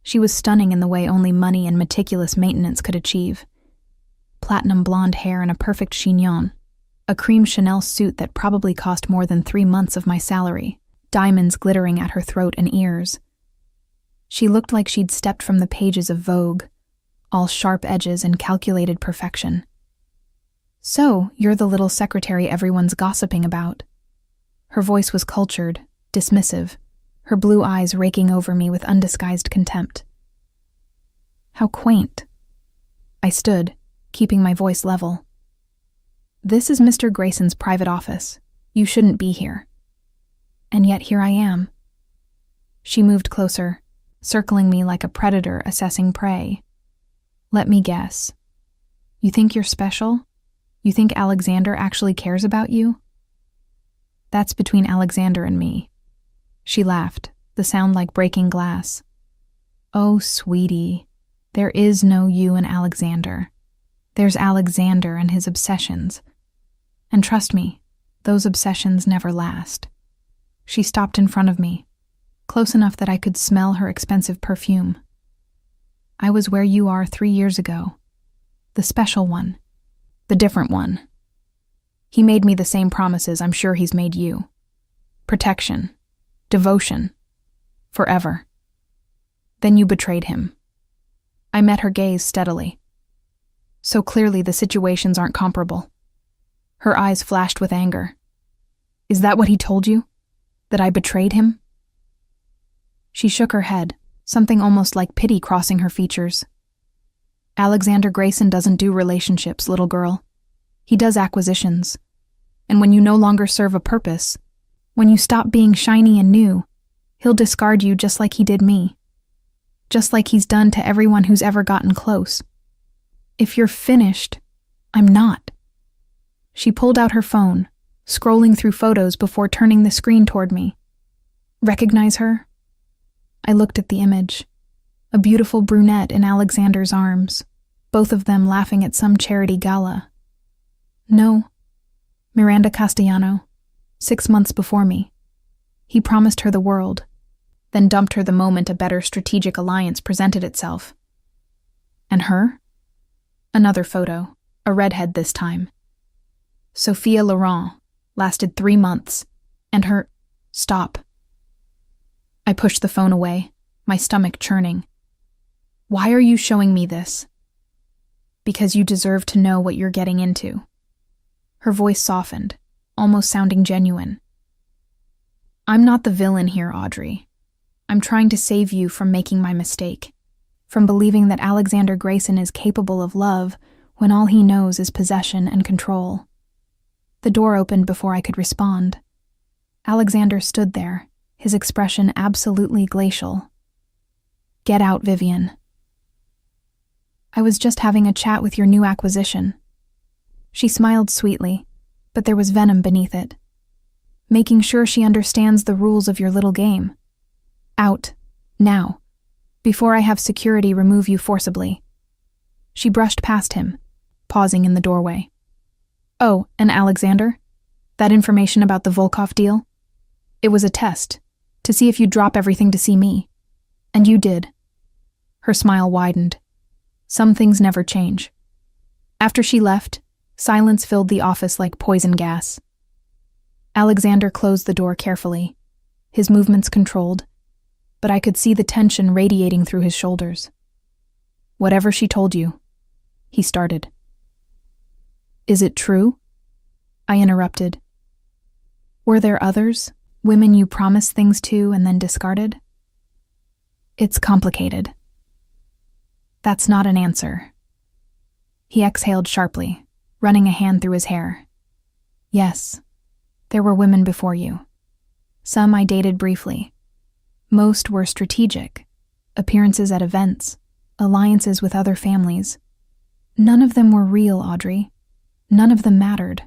She was stunning in the way only money and meticulous maintenance could achieve. Platinum blonde hair and a perfect chignon, a cream Chanel suit that probably cost more than 3 months of my salary, diamonds glittering at her throat and ears. She looked like she'd stepped from the pages of Vogue, all sharp edges and calculated perfection. So, you're the little secretary everyone's gossiping about. Her voice was cultured, dismissive, her blue eyes raking over me with undisguised contempt. How quaint. I stood, keeping my voice level. This is Mr. Grayson's private office. You shouldn't be here. And yet here I am. She moved closer, circling me like a predator assessing prey. Let me guess. You think you're special? You think Alexander actually cares about you? That's between Alexander and me. She laughed, the sound like breaking glass. Oh, sweetie, there is no you and Alexander. There's Alexander and his obsessions. And trust me, those obsessions never last. She stopped in front of me, close enough that I could smell her expensive perfume. I was where you are 3 years ago. The special one. The different one. He made me the same promises I'm sure he's made you. Protection. Devotion. Forever. Then you betrayed him. I met her gaze steadily. So clearly the situations aren't comparable. Her eyes flashed with anger. Is that what he told you? That I betrayed him? She shook her head, something almost like pity crossing her features. Alexander Grayson doesn't do relationships, little girl. He does acquisitions. And when you no longer serve a purpose, when you stop being shiny and new, he'll discard you just like he did me. Just like he's done to everyone who's ever gotten close. If you're finished, I'm not. She pulled out her phone, scrolling through photos before turning the screen toward me. Recognize her? I looked at the image. A beautiful brunette in Alexander's arms, both of them laughing at some charity gala. No. Miranda Castellano, 6 months before me. He promised her the world, then dumped her the moment a better strategic alliance presented itself. And her? Another photo, a redhead this time. Sophia Laurent, lasted 3 months, and her... Stop. I pushed the phone away, my stomach churning. Why are you showing me this? Because you deserve to know what you're getting into. Her voice softened, almost sounding genuine. I'm not the villain here, Audrey. I'm trying to save you from making my mistake, from believing that Alexander Grayson is capable of love when all he knows is possession and control. The door opened before I could respond. Alexander stood there, his expression absolutely glacial. Get out, Vivian. I was just having a chat with your new acquisition. She smiled sweetly, but there was venom beneath it. Making sure she understands the rules of your little game. Out, now, before I have security remove you forcibly. She brushed past him, pausing in the doorway. Oh, and Alexander? That information about the Volkov deal? It was a test, to see if you'd drop everything to see me. And you did. Her smile widened. Some things never change. After she left, silence filled the office like poison gas. Alexander closed the door carefully, his movements controlled, but I could see the tension radiating through his shoulders. Whatever she told you, he started. Is it true? I interrupted. Were there others, women you promised things to and then discarded? It's complicated. That's not an answer. He exhaled sharply, running a hand through his hair. Yes, there were women before you. Some I dated briefly. Most were strategic, appearances at events, alliances with other families. None of them were real, Audrey. None of them mattered.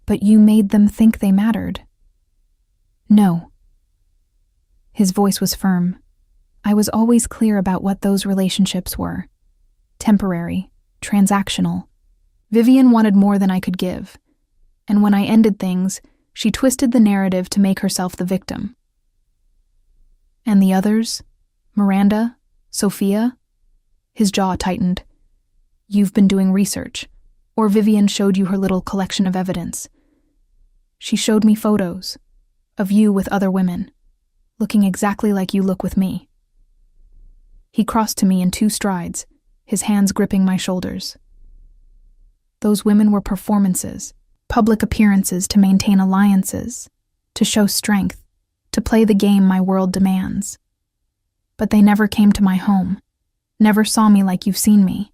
But you made them think they mattered. No. His voice was firm. I was always clear about what those relationships were. Temporary, transactional. Vivian wanted more than I could give. And when I ended things, she twisted the narrative to make herself the victim. And the others? Miranda? Sophia? His jaw tightened. You've been doing research. Or Vivian showed you her little collection of evidence. She showed me photos of you with other women, looking exactly like you look with me. He crossed to me in 2 strides, his hands gripping my shoulders. Those women were performances, public appearances to maintain alliances, to show strength, to play the game my world demands. But they never came to my home. never saw me like you've seen me,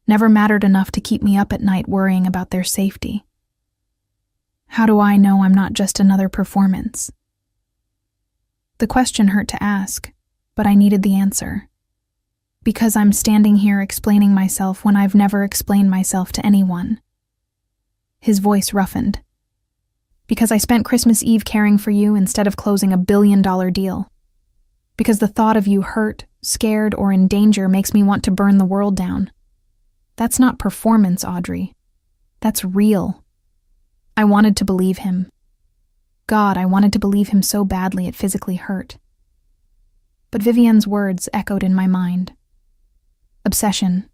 never mattered enough to keep me up at night worrying about their safety. How do I know I'm not just another performance? The question hurt to ask, but I needed the answer. Because I'm standing here explaining myself when I've never explained myself to anyone. His voice roughened. Because I spent Christmas Eve caring for you instead of closing $1 billion deal. Because the thought of you hurt, scared, or in danger makes me want to burn the world down. That's not performance, Audrey. That's real. I wanted to believe him. God, I wanted to believe him so badly it physically hurt. But Vivian's words echoed in my mind. Obsession,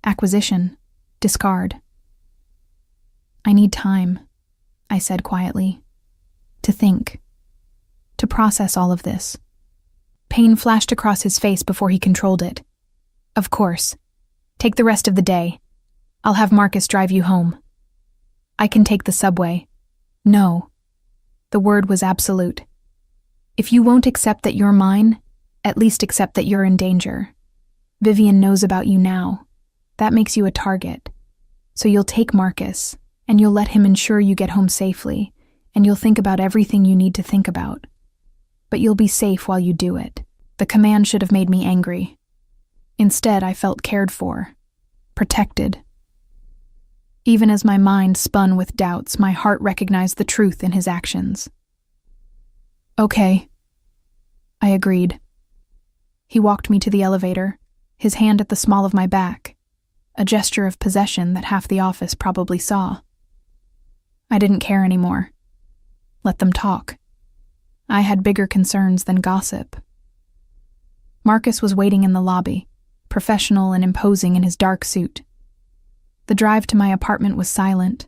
acquisition, discard. I need time, I said quietly, to think, to process all of this. Pain flashed across his face before he controlled it. Of course. Take the rest of the day. I'll have Marcus drive you home. I can take the subway. No. The word was absolute. If you won't accept that you're mine, at least accept that you're in danger. Vivian knows about you now. That makes you a target. So you'll take Marcus, and you'll let him ensure you get home safely, and you'll think about everything you need to think about. But you'll be safe while you do it. The command should have made me angry. Instead, I felt cared for, protected. Even as my mind spun with doubts, my heart recognized the truth in his actions. Okay, I agreed. He walked me to the elevator, his hand at the small of my back, a gesture of possession that half the office probably saw. I didn't care anymore. Let them talk. I had bigger concerns than gossip. Marcus was waiting in the lobby, professional and imposing in his dark suit. The drive to my apartment was silent,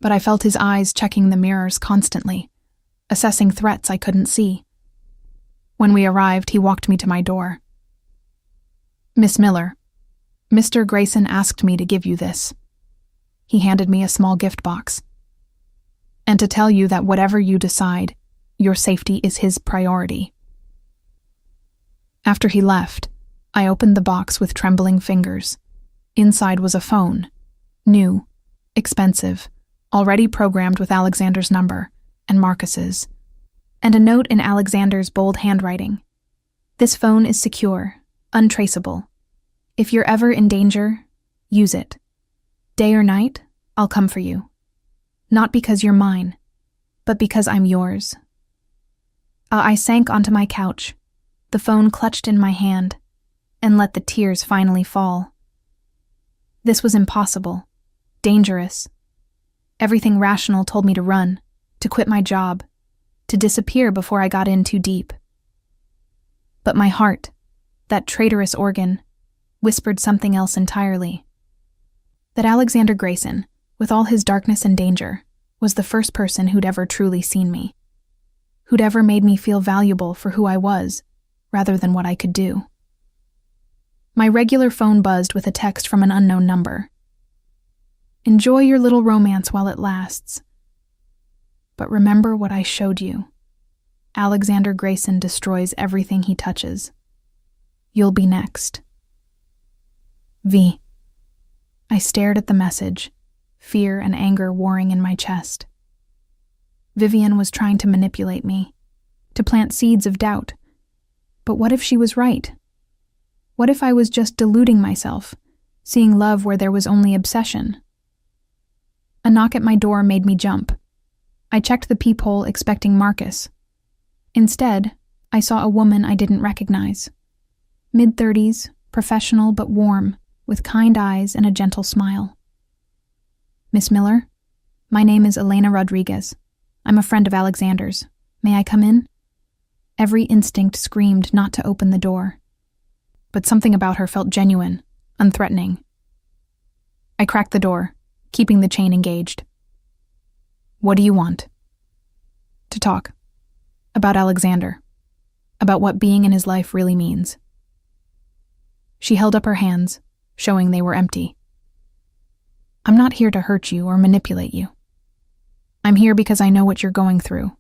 but I felt his eyes checking the mirrors constantly, assessing threats I couldn't see. When we arrived, he walked me to my door. Miss Miller, Mr. Grayson asked me to give you this. He handed me a small gift box. And to tell you that whatever you decide, your safety is his priority. After he left, I opened the box with trembling fingers. Inside was a phone. New, expensive, already programmed with Alexander's number, and Marcus's, and a note in Alexander's bold handwriting. This phone is secure, untraceable. If you're ever in danger, use it. Day or night, I'll come for you. Not because you're mine, but because I'm yours. I sank onto my couch, the phone clutched in my hand, and let the tears finally fall. This was impossible, dangerous. Everything rational told me to run, to quit my job, to disappear before I got in too deep. But my heart, that traitorous organ, whispered something else entirely. That Alexander Grayson, with all his darkness and danger, was the first person who'd ever truly seen me. Who'd ever made me feel valuable for who I was, rather than what I could do. My regular phone buzzed with a text from an unknown number. Enjoy your little romance while it lasts. But remember what I showed you. Alexander Grayson destroys everything he touches. You'll be next. V. I stared at the message, fear and anger warring in my chest. Vivian was trying to manipulate me, to plant seeds of doubt. But what if she was right? What if I was just deluding myself, seeing love where there was only obsession? A knock at my door made me jump. I checked the peephole expecting Marcus. Instead, I saw a woman I didn't recognize. Mid-30s, professional but warm, with kind eyes and a gentle smile. Miss Miller, my name is Elena Rodriguez. I'm a friend of Alexander's. May I come in? Every instinct screamed not to open the door. But something about her felt genuine, unthreatening. I cracked the door, keeping the chain engaged. What do you want? To talk. About Alexander. About what being in his life really means. She held up her hands, showing they were empty. I'm not here to hurt you or manipulate you. I'm here because I know what you're going through,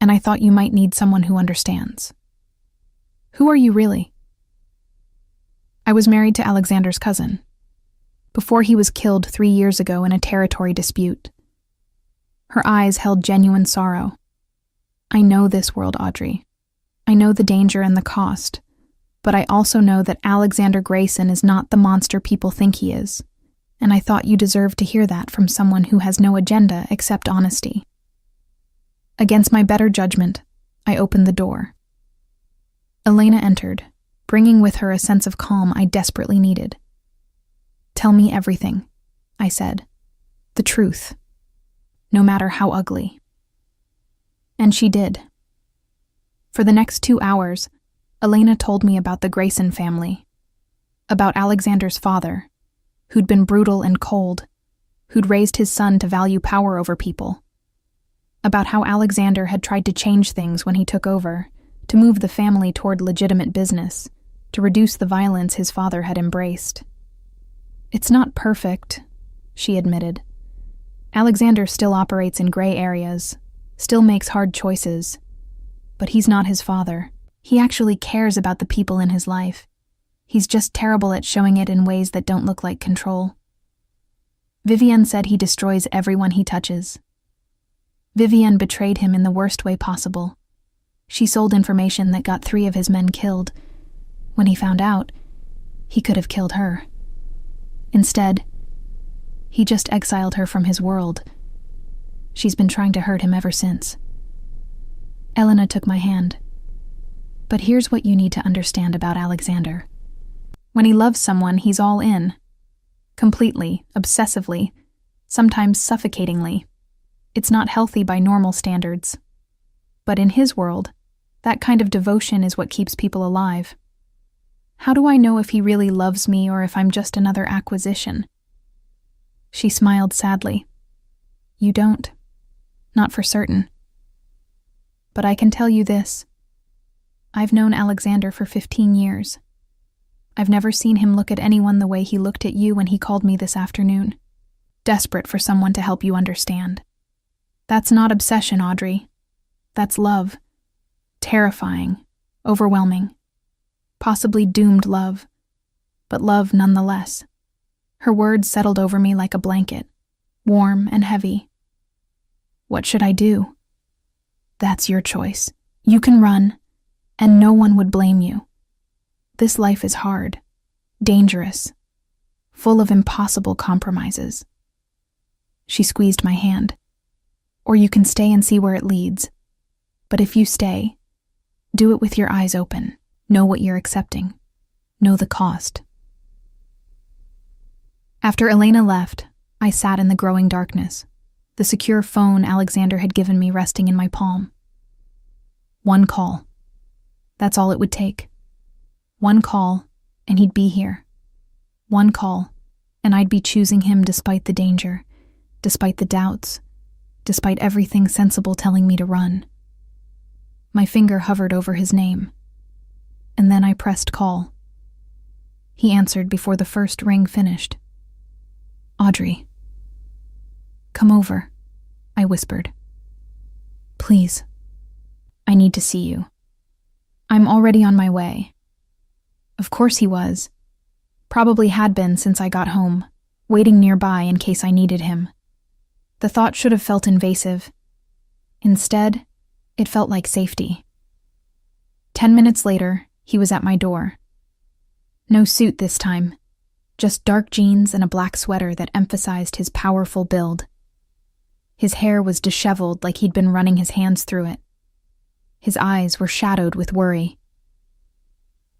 and I thought you might need someone who understands. Who are you really? I was married to Alexander's cousin, before he was killed 3 years ago in a territory dispute. Her eyes held genuine sorrow. I know this world, Audrey. I know the danger and the cost, but I also know that Alexander Grayson is not the monster people think he is, and I thought you deserved to hear that from someone who has no agenda except honesty. Against my better judgment, I opened the door. Elena entered, bringing with her a sense of calm I desperately needed. "Tell me everything," I said. "The truth, no matter how ugly." And she did. For the next 2 hours, Elena told me about the Grayson family, about Alexander's father, who'd been brutal and cold, who'd raised his son to value power over people, about how Alexander had tried to change things when he took over, to move the family toward legitimate business, to reduce the violence his father had embraced. "It's not perfect," she admitted. "Alexander still operates in gray areas, still makes hard choices, but he's not his father. He actually cares about the people in his life. He's just terrible at showing it in ways that don't look like control. Vivienne said he destroys everyone he touches. Vivienne betrayed him in the worst way possible. She sold information that got 3 of his men killed. When he found out, he could have killed her. Instead, he just exiled her from his world. She's been trying to hurt him ever since." Elena took my hand. "But here's what you need to understand about Alexander. When he loves someone, he's all in. Completely, obsessively, sometimes suffocatingly. It's not healthy by normal standards. But in his world, that kind of devotion is what keeps people alive. How do I know if he really loves me or if I'm just another acquisition?" She smiled sadly. "You don't. Not for certain. But I can tell you this. I've known Alexander for 15 years. I've never seen him look at anyone the way he looked at you when he called me this afternoon. Desperate for someone to help you understand. That's not obsession, Audrey. That's love. Terrifying, overwhelming, possibly doomed love, but love nonetheless." Her words settled over me like a blanket, warm and heavy. "What should I do?" "That's your choice. You can run, and no one would blame you. This life is hard, dangerous, full of impossible compromises." She squeezed my hand. "Or you can stay and see where it leads. But if you stay, do it with your eyes open. Know what you're accepting. Know the cost." After Elena left, I sat in the growing darkness, the secure phone Alexander had given me resting in my palm. One call. That's all it would take. One call, and he'd be here. One call, and I'd be choosing him despite the danger, despite the doubts, despite everything sensible telling me to run. My finger hovered over his name, and then I pressed call. He answered before the first ring finished. "Audrey." "Come over," I whispered. "Please. I need to see you." "I'm already on my way." Of course he was. Probably had been since I got home, waiting nearby in case I needed him. The thought should have felt invasive. Instead, it felt like safety. 10 minutes later, he was at my door. No suit this time, just dark jeans and a black sweater that emphasized his powerful build. His hair was disheveled like he'd been running his hands through it. His eyes were shadowed with worry.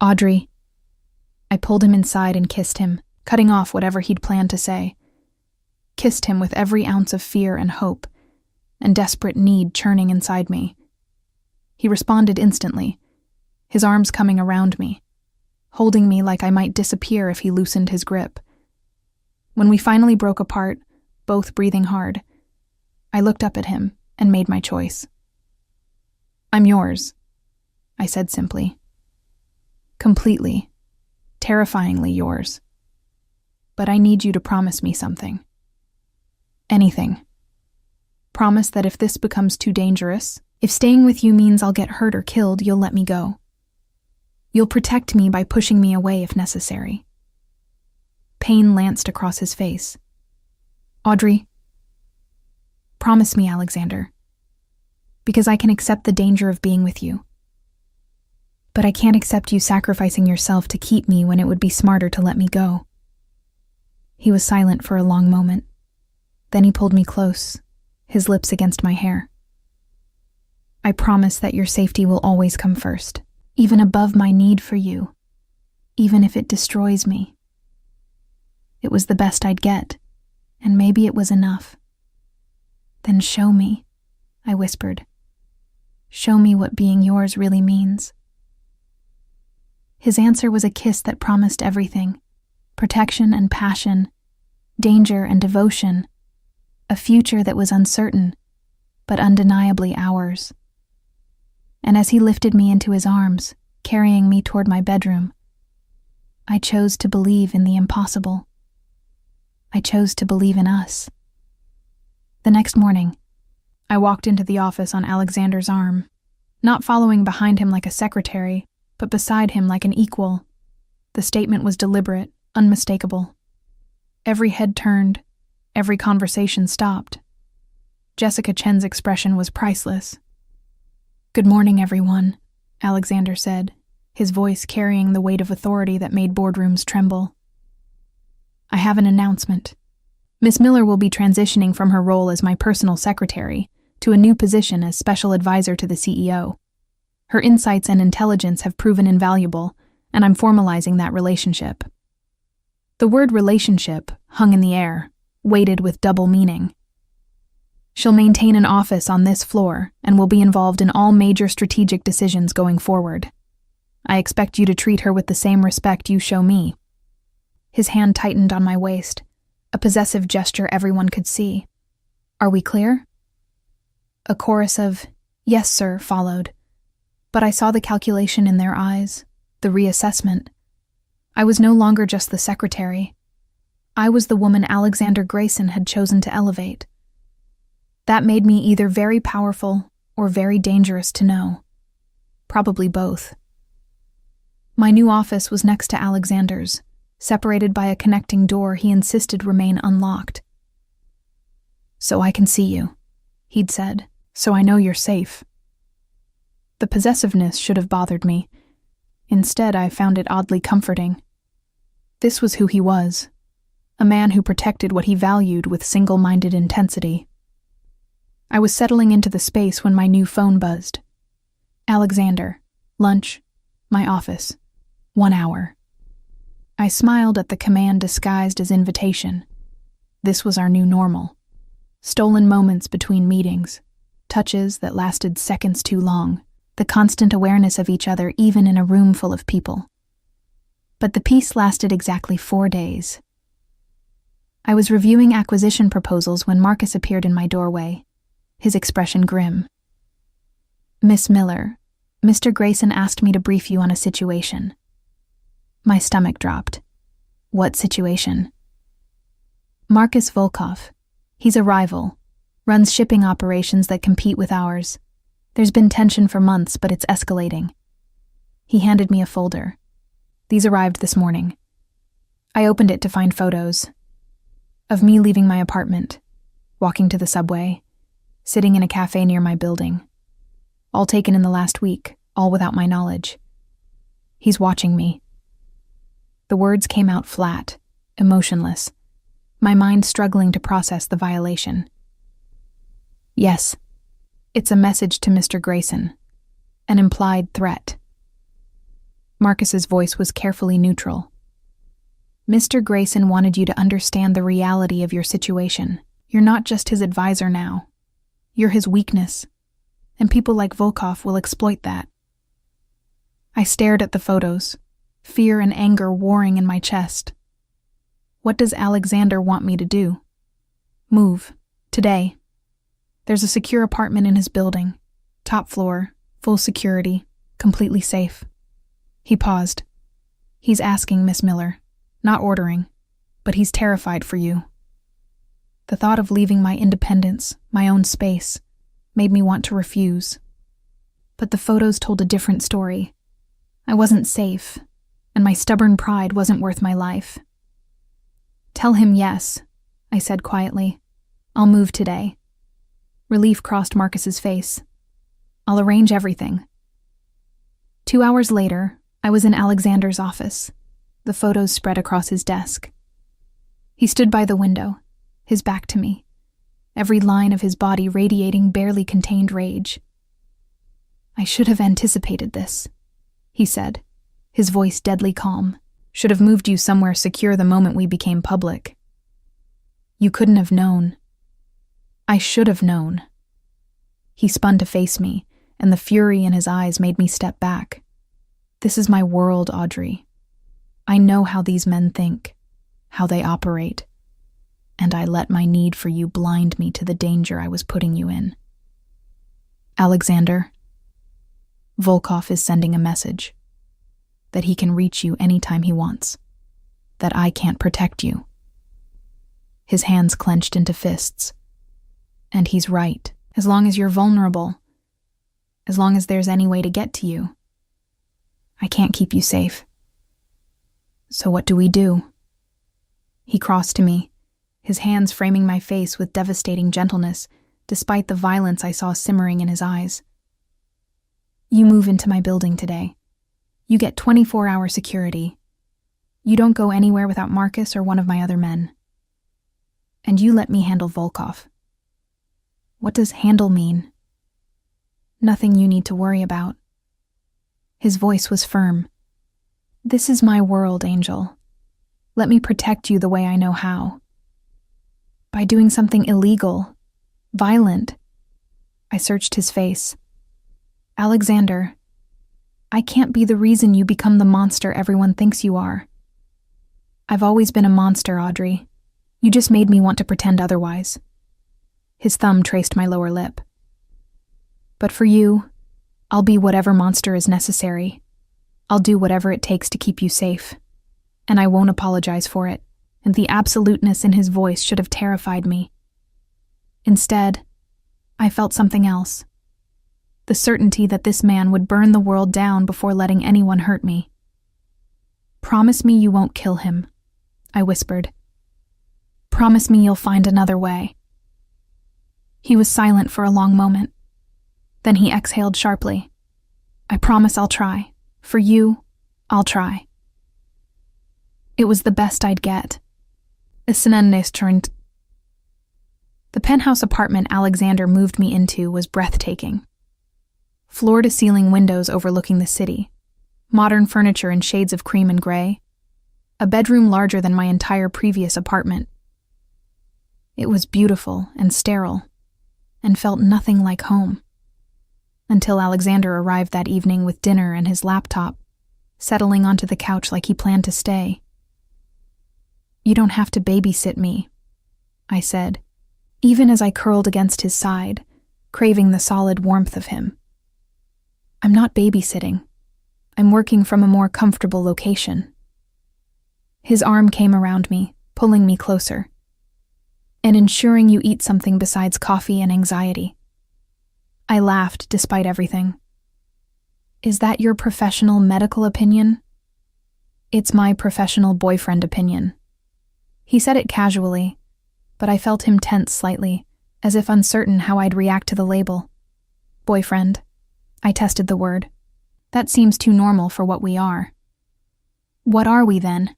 "Audrey." I pulled him inside and kissed him, cutting off whatever he'd planned to say. Kissed him with every ounce of fear and hope, and desperate need churning inside me. He responded instantly, his arms coming around me, holding me like I might disappear if he loosened his grip. When we finally broke apart, both breathing hard, I looked up at him and made my choice. "I'm yours," I said simply. "Completely, terrifyingly yours. But I need you to promise me something. Anything. Promise that if this becomes too dangerous, if staying with you means I'll get hurt or killed, you'll let me go. You'll protect me by pushing me away if necessary. Pain lanced across his face. Audrey, promise me, Alexander, because I can accept the danger of being with you. But I can't accept you sacrificing yourself to keep me when it would be smarter to let me go. He was silent for a long moment. Then he pulled me close, his lips against my hair. I promise that your safety will always come first, even above my need for you, even if it destroys me. It was the best I'd get, and maybe it was enough. Then show me, I whispered. Show me what being yours really means. His answer was a kiss that promised everything: protection and passion, danger and devotion, a future that was uncertain, but undeniably ours. And as he lifted me into his arms, carrying me toward my bedroom, I chose to believe in the impossible. I chose to believe in us. The next morning, I walked into the office on Alexander's arm, not following behind him like a secretary, but beside him like an equal. The statement was deliberate, unmistakable. Every head turned, every conversation stopped. Jessica Chen's expression was priceless. "Good morning, everyone," Alexander said, his voice carrying the weight of authority that made boardrooms tremble. "I have an announcement. Miss Miller will be transitioning from her role as my personal secretary to a new position as special advisor to the CEO. Her insights and intelligence have proven invaluable, and I'm formalizing that relationship." The word relationship hung in the air, weighted with double meaning. She'll maintain an office on this floor and will be involved in all major strategic decisions going forward. I expect you to treat her with the same respect you show me. His hand tightened on my waist, a possessive gesture everyone could see. "Are we clear?" A chorus of "Yes, sir," followed, but I saw the calculation in their eyes, the reassessment. I was no longer just the secretary. I was the woman Alexander Grayson had chosen to elevate. That made me either very powerful or very dangerous to know. Probably both. My new office was next to Alexander's, separated by a connecting door he insisted remain unlocked. "So I can see you," he'd said, "so I know you're safe." The possessiveness should have bothered me. Instead, I found it oddly comforting. This was who he was, a man who protected what he valued with single-minded intensity. I was settling into the space when my new phone buzzed. "Alexander, lunch, my office, 1 hour." I smiled at the command disguised as invitation. This was our new normal. Stolen moments between meetings, touches that lasted seconds too long, the constant awareness of each other even in a room full of people. But the peace lasted exactly 4 days. I was reviewing acquisition proposals when Marcus appeared in my doorway, his expression grim. "Miss Miller, Mr. Grayson asked me to brief you on a situation." My stomach dropped. "What situation?" "Marcus Volkov. He's a rival, runs shipping operations that compete with ours. There's been tension for months, but it's escalating." He handed me a folder. "These arrived this morning." I opened it to find photos of me leaving my apartment, walking to the subway, sitting in a cafe near my building. All taken in the last week, all without my knowledge. "He's watching me." The words came out flat, emotionless, my mind struggling to process the violation. "Yes, it's a message to Mr. Grayson, an implied threat." Marcus's voice was carefully neutral. "Mr. Grayson wanted you to understand the reality of your situation. You're not just his advisor now. You're his weakness, and people like Volkov will exploit that." I stared at the photos, fear and anger warring in my chest. What does Alexander want me to do? Move, today. There's a secure apartment in his building, top floor, full security, completely safe. He paused. "He's asking, Miss Miller, not ordering, but he's terrified for you." The thought of leaving my independence, my own space, made me want to refuse. But the photos told a different story. I wasn't safe, and my stubborn pride wasn't worth my life. "Tell him yes," I said quietly. "I'll move today." Relief crossed Marcus's face. "I'll arrange everything." 2 hours later, I was in Alexander's office, the photos spread across his desk. He stood by the window, his back to me, every line of his body radiating barely contained rage. "I should have anticipated this," he said, his voice deadly calm. "Should have moved you somewhere secure the moment we became public. You couldn't have known. I should have known." He spun to face me, and the fury in his eyes made me step back. "This is my world, Audrey. I know how these men think, how they operate, and I let my need for you blind me to the danger I was putting you in. Alexander, Volkov is sending a message that he can reach you anytime he wants, that I can't protect you." His hands clenched into fists. "And he's right. As long as you're vulnerable, as long as there's any way to get to you, I can't keep you safe. So what do we do?" He crossed to me, his hands framing my face with devastating gentleness, despite the violence I saw simmering in his eyes. "You move into my building today. You get 24-hour security. You don't go anywhere without Marcus or one of my other men. And you let me handle Volkov." "What does handle mean?" "Nothing you need to worry about." His voice was firm. "This is my world, Angel. Let me protect you the way I know how. By doing something illegal, violent." I searched his face. "Alexander, I can't be the reason you become the monster everyone thinks you are. I've always been a monster, Audrey. You just made me want to pretend otherwise." His thumb traced my lower lip. "But for you, I'll be whatever monster is necessary. I'll do whatever it takes to keep you safe. And I won't apologize for it." And the absoluteness in his voice should have terrified me. Instead, I felt something else. The certainty that this man would burn the world down before letting anyone hurt me. "Promise me you won't kill him," I whispered. "Promise me you'll find another way." He was silent for a long moment. Then he exhaled sharply. "I promise I'll try. For you, I'll try." It was the best I'd get. The penthouse apartment Alexander moved me into was breathtaking. Floor-to-ceiling windows overlooking the city, modern furniture in shades of cream and gray, a bedroom larger than my entire previous apartment. It was beautiful and sterile, and felt nothing like home. Until Alexander arrived that evening with dinner and his laptop, settling onto the couch like he planned to stay. "You don't have to babysit me," I said, even as I curled against his side, craving the solid warmth of him. "I'm not babysitting. I'm working from a more comfortable location." His arm came around me, pulling me closer. "And ensuring you eat something besides coffee and anxiety." I laughed despite everything. "Is that your professional medical opinion?" "It's my professional boyfriend opinion." He said it casually, but I felt him tense slightly, as if uncertain how I'd react to the label. "Boyfriend." I tested the word. "That seems too normal for what we are." "What are we then?"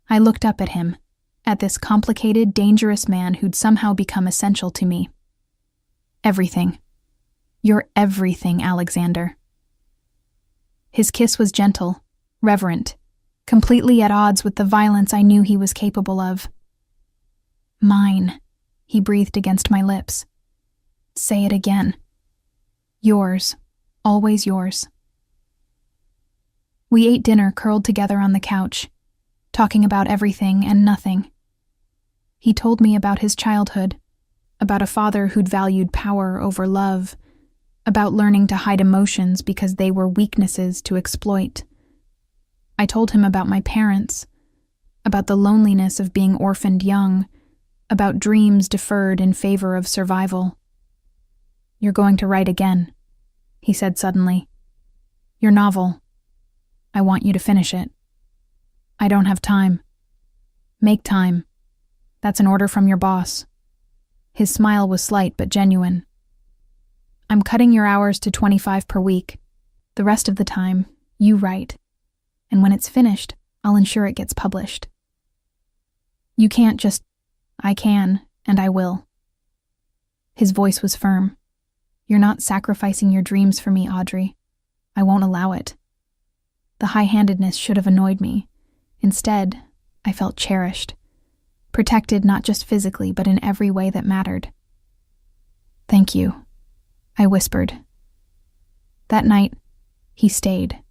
I looked up at him, at this complicated, dangerous man who'd somehow become essential to me. "Everything. You're everything, Alexander." His kiss was gentle, reverent, completely at odds with the violence I knew he was capable of. "Mine," he breathed against my lips. "Say it again." "Yours, always yours." We ate dinner curled together on the couch, talking about everything and nothing. He told me about his childhood, about a father who'd valued power over love, about learning to hide emotions because they were weaknesses to exploit. I told him about my parents, about the loneliness of being orphaned young, about dreams deferred in favor of survival. "You're going to write again," he said suddenly. "Your novel, I want you to finish it. I don't have time. Make time. That's an order from your boss. His smile was slight but genuine. I'm cutting your hours to 25 per week. The rest of the time, you write. And when it's finished, I'll ensure it gets published. You can't just... I can, and I will. His voice was firm. You're not sacrificing your dreams for me, Audrey. I won't allow it. The high-handedness should have annoyed me. Instead, I felt cherished. Protected not just physically, but in every way that mattered. Thank you, I whispered. That night, he stayed.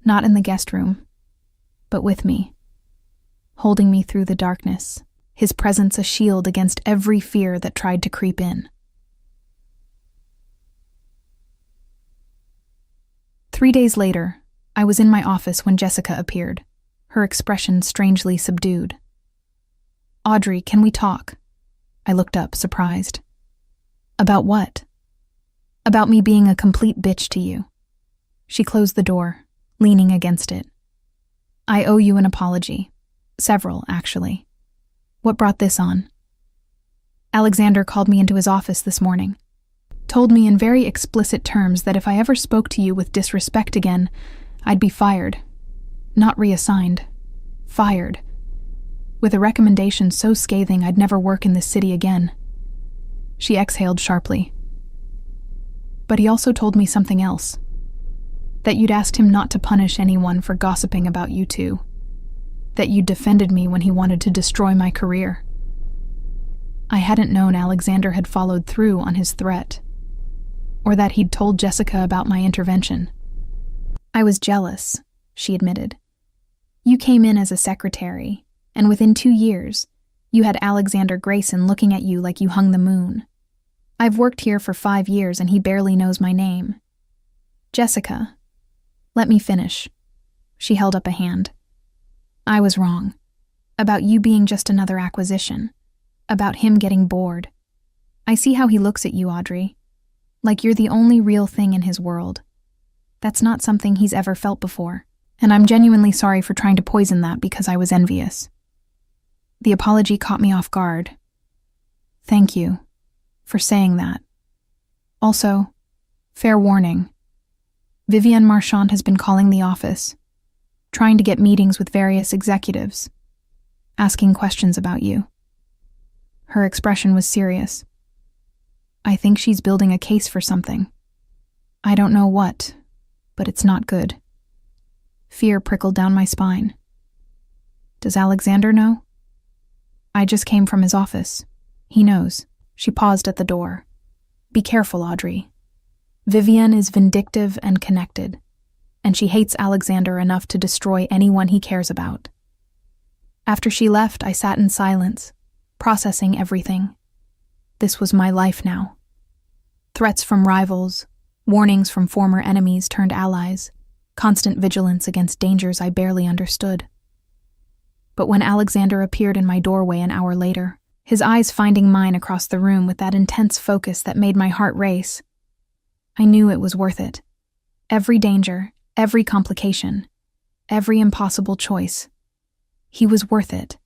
Not in the guest room, but with me, holding me through the darkness, his presence a shield against every fear that tried to creep in. 3 days later, I was in my office when Jessica appeared, her expression strangely subdued. Audrey, can we talk? I looked up, surprised. About what? About me being a complete bitch to you. She closed the door, leaning against it. I owe you an apology. Several, actually. What brought this on? Alexander called me into his office this morning. Told me in very explicit terms that if I ever spoke to you with disrespect again, I'd be fired. Not reassigned. Fired. With a recommendation so scathing I'd never work in this city again. She exhaled sharply. But he also told me something else. That you'd asked him not to punish anyone for gossiping about you two. That you'd defended me when he wanted to destroy my career. I hadn't known Alexander had followed through on his threat. Or that he'd told Jessica about my intervention. I was jealous, she admitted. You came in as a secretary, and within 2 years, you had Alexander Grayson looking at you like you hung the moon. I've worked here for 5 years and he barely knows my name. Jessica, let me finish. She held up a hand. I was wrong. About you being just another acquisition. About him getting bored. I see how he looks at you, Audrey. Like you're the only real thing in his world. That's not something he's ever felt before, and I'm genuinely sorry for trying to poison that because I was envious. The apology caught me off guard. Thank you for saying that. Also, fair warning. Vivienne Marchand has been calling the office, trying to get meetings with various executives, asking questions about you. Her expression was serious. I think she's building a case for something. I don't know what, but it's not good. Fear prickled down my spine. Does Alexander know? I just came from his office. He knows. She paused at the door. Be careful, Audrey. Vivienne is vindictive and connected, and she hates Alexander enough to destroy anyone he cares about. After she left, I sat in silence, processing everything. This was my life now. Threats from rivals, warnings from former enemies turned allies, constant vigilance against dangers I barely understood. But when Alexander appeared in my doorway an hour later, his eyes finding mine across the room with that intense focus that made my heart race, I knew it was worth it. Every danger, every complication, every impossible choice. He was worth it.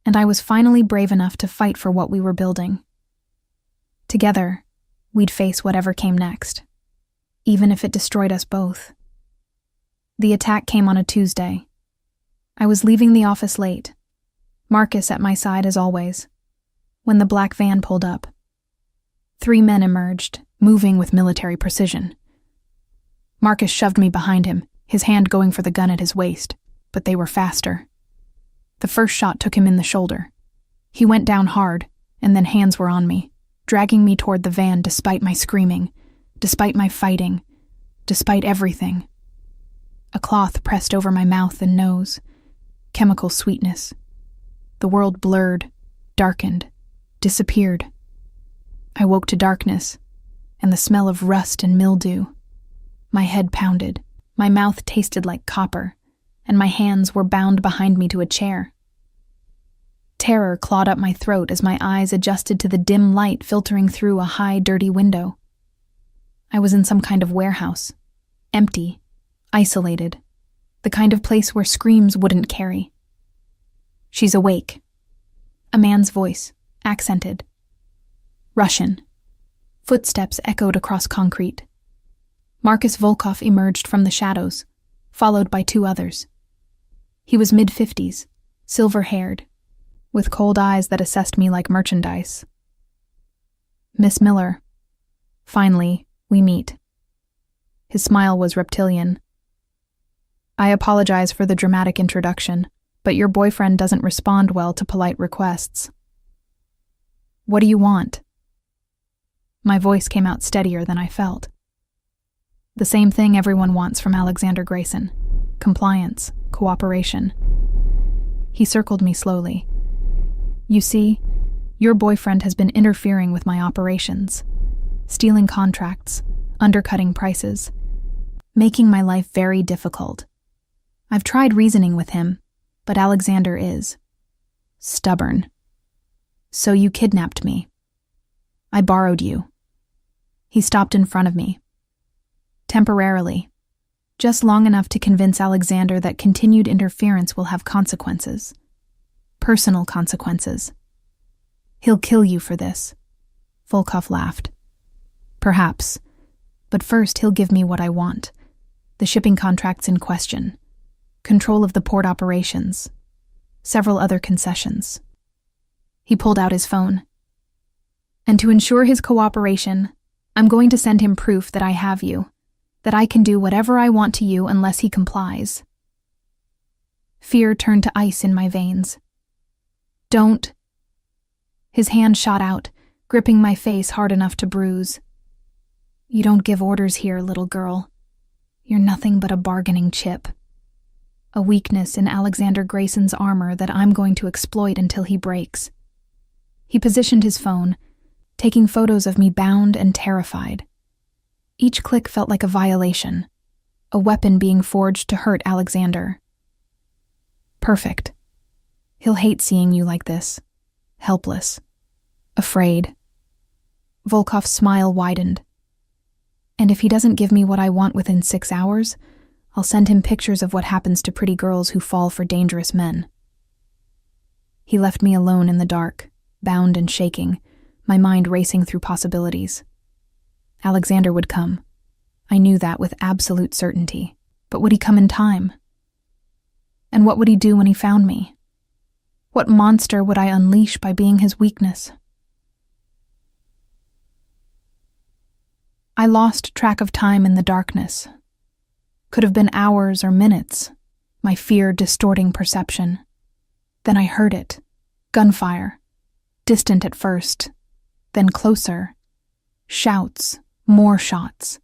And I was finally brave enough to fight for what we were building. Together, we'd face whatever came next, even if it destroyed us both. The attack came on a Tuesday. I was leaving the office late, Marcus at my side as always, when the black van pulled up. 3 men emerged, moving with military precision. Marcus shoved me behind him, his hand going for the gun at his waist, but they were faster. The first shot took him in the shoulder. He went down hard, and then hands were on me, dragging me toward the van despite my screaming, despite my fighting, despite everything. A cloth pressed over my mouth and nose. Chemical sweetness. The world blurred, darkened, disappeared. I woke to darkness, and the smell of rust and mildew. My head pounded, my mouth tasted like copper, and my hands were bound behind me to a chair. Terror clawed up my throat as my eyes adjusted to the dim light filtering through a high, dirty window. I was in some kind of warehouse, empty, isolated, The kind of place where screams wouldn't carry. She's awake. A man's voice, accented. Russian. Footsteps echoed across concrete. Marcus Volkov emerged from the shadows, followed by two others. He was mid-50s, silver-haired, with cold eyes that assessed me like merchandise. Miss Miller. Finally, we meet. His smile was reptilian. I apologize for the dramatic introduction, but your boyfriend doesn't respond well to polite requests. What do you want? My voice came out steadier than I felt. The same thing everyone wants from Alexander Grayson. Compliance, cooperation. He circled me slowly. You see, your boyfriend has been interfering with my operations, stealing contracts, undercutting prices, making my life very difficult. I've tried reasoning with him, but Alexander is stubborn. So you kidnapped me. I borrowed you. He stopped in front of me. Temporarily. Just long enough to convince Alexander that continued interference will have consequences. Personal consequences. He'll kill you for this. Volkov laughed. Perhaps. But first he'll give me what I want. The shipping contracts in question. Control of the port operations. Several other concessions. He pulled out his phone. And to ensure his cooperation, I'm going to send him proof that I have you. That I can do whatever I want to you unless he complies. Fear turned to ice in my veins. Don't. His hand shot out, gripping my face hard enough to bruise. You don't give orders here, little girl. You're nothing but a bargaining chip. A weakness in Alexander Grayson's armor that I'm going to exploit until he breaks. He positioned his phone, taking photos of me bound and terrified. Each click felt like a violation, a weapon being forged to hurt Alexander. Perfect. He'll hate seeing you like this, helpless, afraid. Volkov's smile widened. And if he doesn't give me what I want within 6 hours, I'll send him pictures of what happens to pretty girls who fall for dangerous men. He left me alone in the dark, bound and shaking, my mind racing through possibilities. Alexander would come. I knew that with absolute certainty. But would he come in time? And what would he do when he found me? What monster would I unleash by being his weakness? I lost track of time in the darkness. Could have been hours or minutes, my fear distorting perception. Then I heard it. Gunfire. Distant at first, then closer. Shouts. More shots.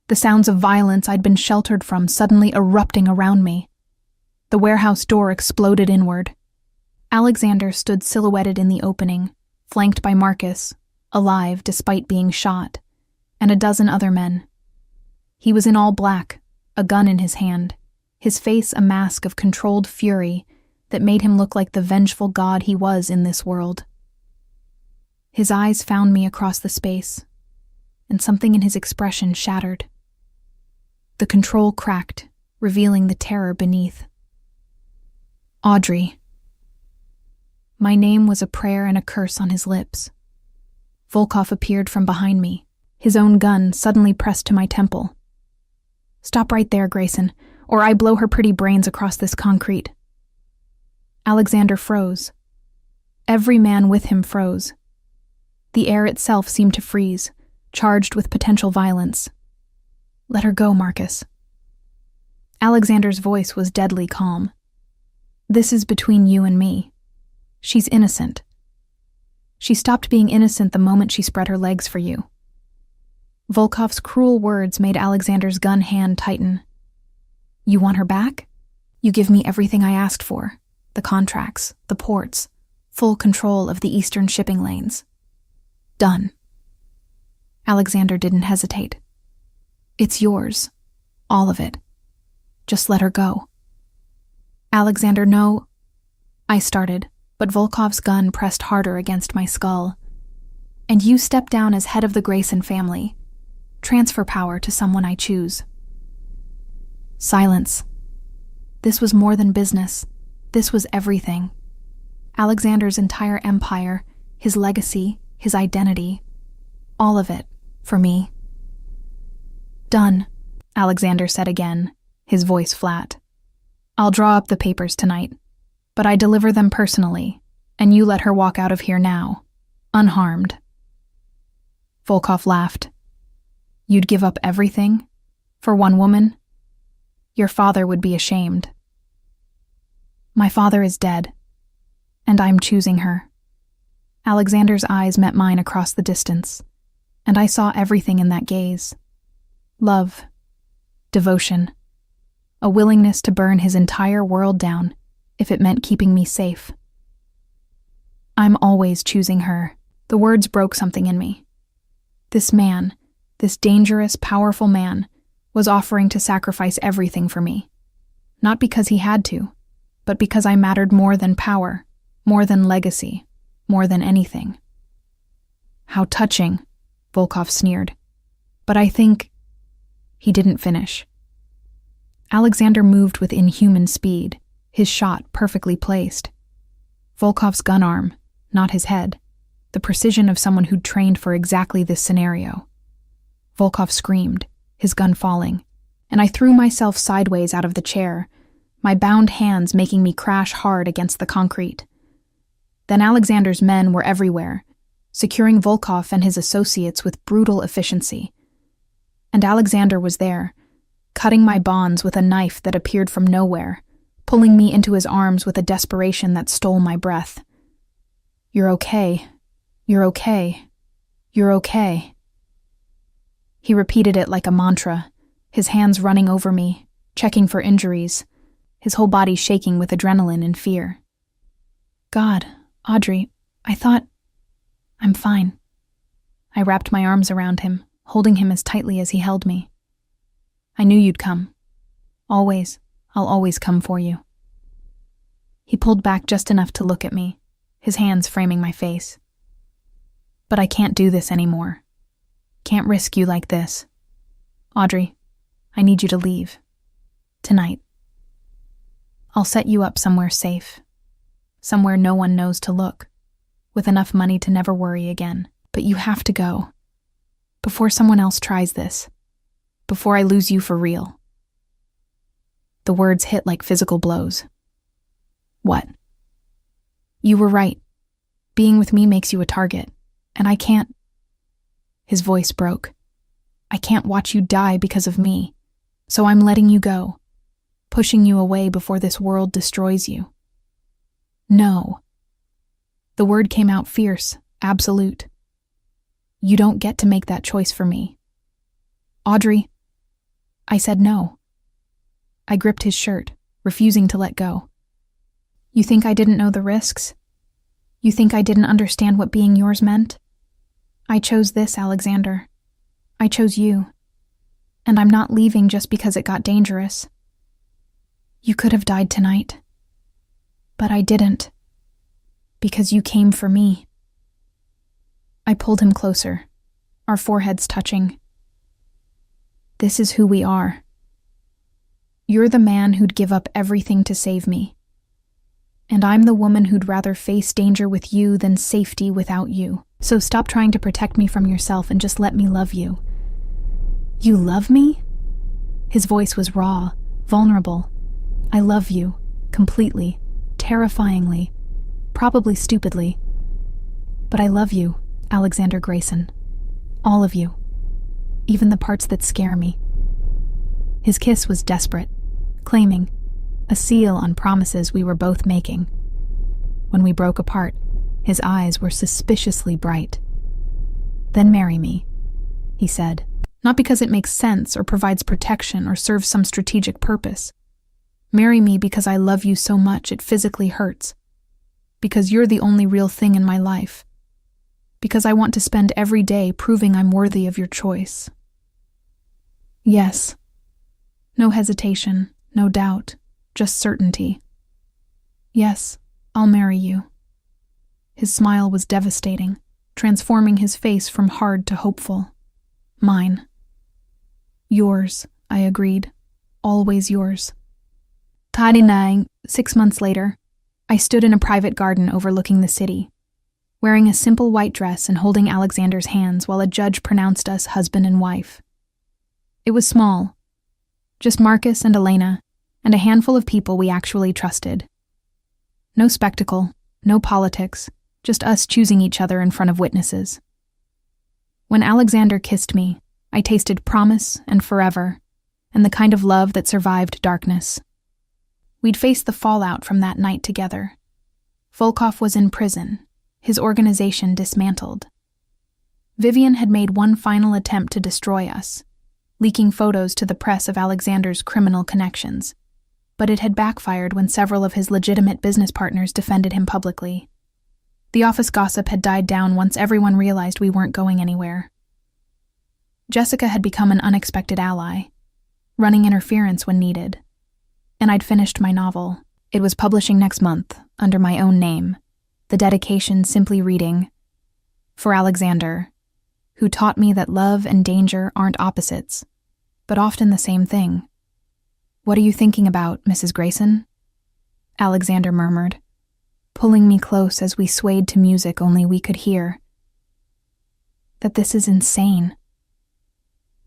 The sounds of violence I'd been sheltered from suddenly erupting around me. The warehouse door exploded inward. Alexander stood silhouetted in the opening, flanked by Marcus, alive despite being shot, and a dozen other men. He was in all black, a gun in his hand, his face a mask of controlled fury that made him look like the vengeful god he was in this world. His eyes found me across the space, and something in his expression shattered. The control cracked, revealing the terror beneath. Audrey. My name was a prayer and a curse on his lips. Volkov appeared from behind me, his own gun suddenly pressed to my temple. Stop right there, Grayson, or I blow her pretty brains across this concrete. Alexander froze. Every man with him froze. The air itself seemed to freeze, charged with potential violence. Let her go, Marcus. Alexander's voice was deadly calm. This is between you and me. She's innocent. She stopped being innocent the moment she spread her legs for you. Volkov's cruel words made Alexander's gun hand tighten. You want her back? You give me everything I asked for. The contracts, the ports, full control of the eastern shipping lanes. Done. Alexander didn't hesitate. It's yours. All of it. Just let her go. Alexander, no. I started, but Volkov's gun pressed harder against my skull. And you step down as head of the Grayson family. Transfer power to someone I choose. Silence. This was more than business. This was everything. Alexander's entire empire, his legacy, his identity. All of it, for me. Done, Alexander said again, his voice flat. I'll draw up the papers tonight, but I deliver them personally, and you let her walk out of here now, unharmed. Volkov laughed. You'd give up everything? For one woman? Your father would be ashamed. My father is dead, and I'm choosing her. Alexander's eyes met mine across the distance, and I saw everything in that gaze. Love, devotion, a willingness to burn his entire world down if it meant keeping me safe. I'm always choosing her. The words broke something in me. This man, this dangerous, powerful man, was offering to sacrifice everything for me. Not because he had to, but because I mattered more than power, more than legacy, more than anything. How touching, Volkov sneered. But I think... He didn't finish. Alexander moved with inhuman speed, his shot perfectly placed. Volkov's gun arm, not his head, the precision of someone who'd trained for exactly this scenario. Volkov screamed, his gun falling, and I threw myself sideways out of the chair, my bound hands making me crash hard against the concrete. Then Alexander's men were everywhere, securing Volkov and his associates with brutal efficiency. And Alexander was there, cutting my bonds with a knife that appeared from nowhere, pulling me into his arms with a desperation that stole my breath. You're okay. You're okay. You're okay. He repeated it like a mantra, his hands running over me, checking for injuries, his whole body shaking with adrenaline and fear. God, Audrey, I thought... I'm fine. I wrapped my arms around him, holding him as tightly as he held me. I knew you'd come. Always. I'll always come for you. He pulled back just enough to look at me, his hands framing my face. But I can't do this anymore. Can't risk you like this. Audrey, I need you to leave. Tonight. I'll set you up somewhere safe. Somewhere no one knows to look, with enough money to never worry again. But you have to go. Before someone else tries this. Before I lose you for real. The words hit like physical blows. What? You were right. Being with me makes you a target, and I can't... His voice broke. I can't watch you die because of me, so I'm letting you go, pushing you away before this world destroys you. No. The word came out fierce, absolute. You don't get to make that choice for me. Audrey, I said no. I gripped his shirt, refusing to let go. You think I didn't know the risks? You think I didn't understand what being yours meant? I chose this, Alexander. I chose you. And I'm not leaving just because it got dangerous. You could have died tonight. But I didn't. Because you came for me. I pulled him closer, our foreheads touching. This is who we are. You're the man who'd give up everything to save me. And I'm the woman who'd rather face danger with you than safety without you. So stop trying to protect me from yourself and just let me love you. You love me? His voice was raw, vulnerable. I love you, completely, terrifyingly, probably stupidly. But I love you, Alexander Grayson. All of you. Even the parts that scare me. His kiss was desperate, claiming, a seal on promises we were both making. When we broke apart, his eyes were suspiciously bright. Then marry me, he said, not because it makes sense or provides protection or serves some strategic purpose. Marry me because I love you so much it physically hurts. Because you're the only real thing in my life. Because I want to spend every day proving I'm worthy of your choice. Yes. No hesitation, no doubt, just certainty. Yes, I'll marry you. His smile was devastating, transforming his face from hard to hopeful. Mine. Yours, I agreed. Always yours. 6 months later, I stood in a private garden overlooking the city, wearing a simple white dress and holding Alexander's hands while a judge pronounced us husband and wife. It was small, just Marcus and Elena, and a handful of people we actually trusted. No spectacle, no politics, just us choosing each other in front of witnesses. When Alexander kissed me, I tasted promise and forever, and the kind of love that survived darkness. We'd faced the fallout from that night together. Volkov was in prison, his organization dismantled. Vivian had made one final attempt to destroy us, leaking photos to the press of Alexander's criminal connections, but it had backfired when several of his legitimate business partners defended him publicly. The office gossip had died down once everyone realized we weren't going anywhere. Jessica had become an unexpected ally, running interference when needed. And I'd finished my novel. It was publishing next month, under my own name, the dedication simply reading, "For Alexander, who taught me that love and danger aren't opposites, but often the same thing." "What are you thinking about, Mrs. Grayson?" Alexander murmured, pulling me close as we swayed to music only we could hear. "That this is insane.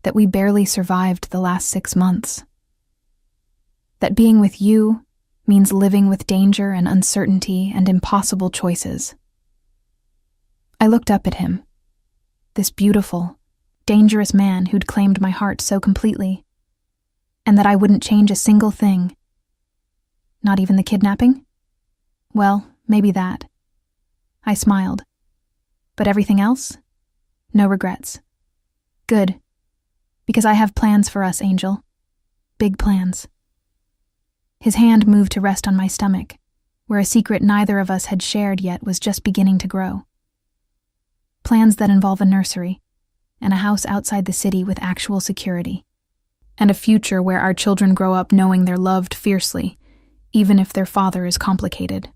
That we barely survived the last 6 months. That being with you means living with danger and uncertainty and impossible choices." I looked up at him, this beautiful, dangerous man who'd claimed my heart so completely, and that I wouldn't change a single thing. Not even the kidnapping? Well, maybe that. I smiled. But everything else? No regrets. Good. Because I have plans for us, Angel. Big plans. His hand moved to rest on my stomach, where a secret neither of us had shared yet was just beginning to grow. Plans that involve a nursery, and a house outside the city with actual security, and a future where our children grow up knowing they're loved fiercely, even if their father is complicated.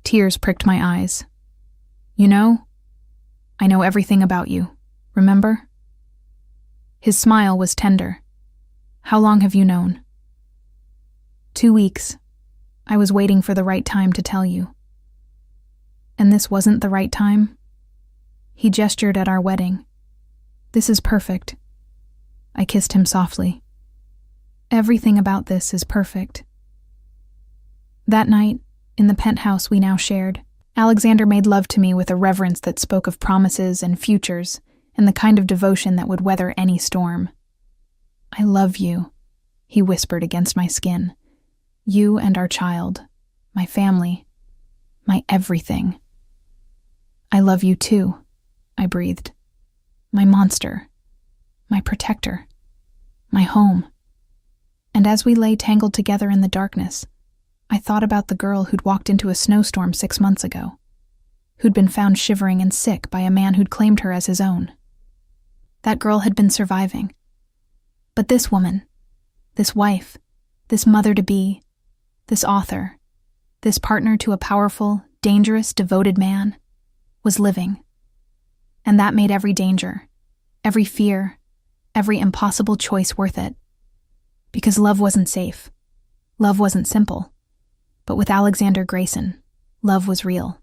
Tears pricked my eyes. "You know, I know everything about you, remember?" His smile was tender. "How long have you known?" 2 weeks. I was waiting for the right time to tell you. And this wasn't the right time? He gestured at our wedding. "This is perfect." I kissed him softly. "Everything about this is perfect." That night, in the penthouse we now shared, Alexander made love to me with a reverence that spoke of promises and futures and the kind of devotion that would weather any storm. "I love you," he whispered against my skin. "You and our child, my family, my everything." "I love you too," I breathed. "My monster, my protector, my home." And as we lay tangled together in the darkness, I thought about the girl who'd walked into a snowstorm 6 months ago, who'd been found shivering and sick by a man who'd claimed her as his own. That girl had been surviving. But this woman, this wife, this mother-to-be, this author, this partner to a powerful, dangerous, devoted man, was living. And that made every danger, every fear, every impossible choice worth it. Because love wasn't safe. Love wasn't simple. But with Alexander Grayson, love was real.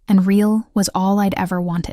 And real was all I'd ever wanted.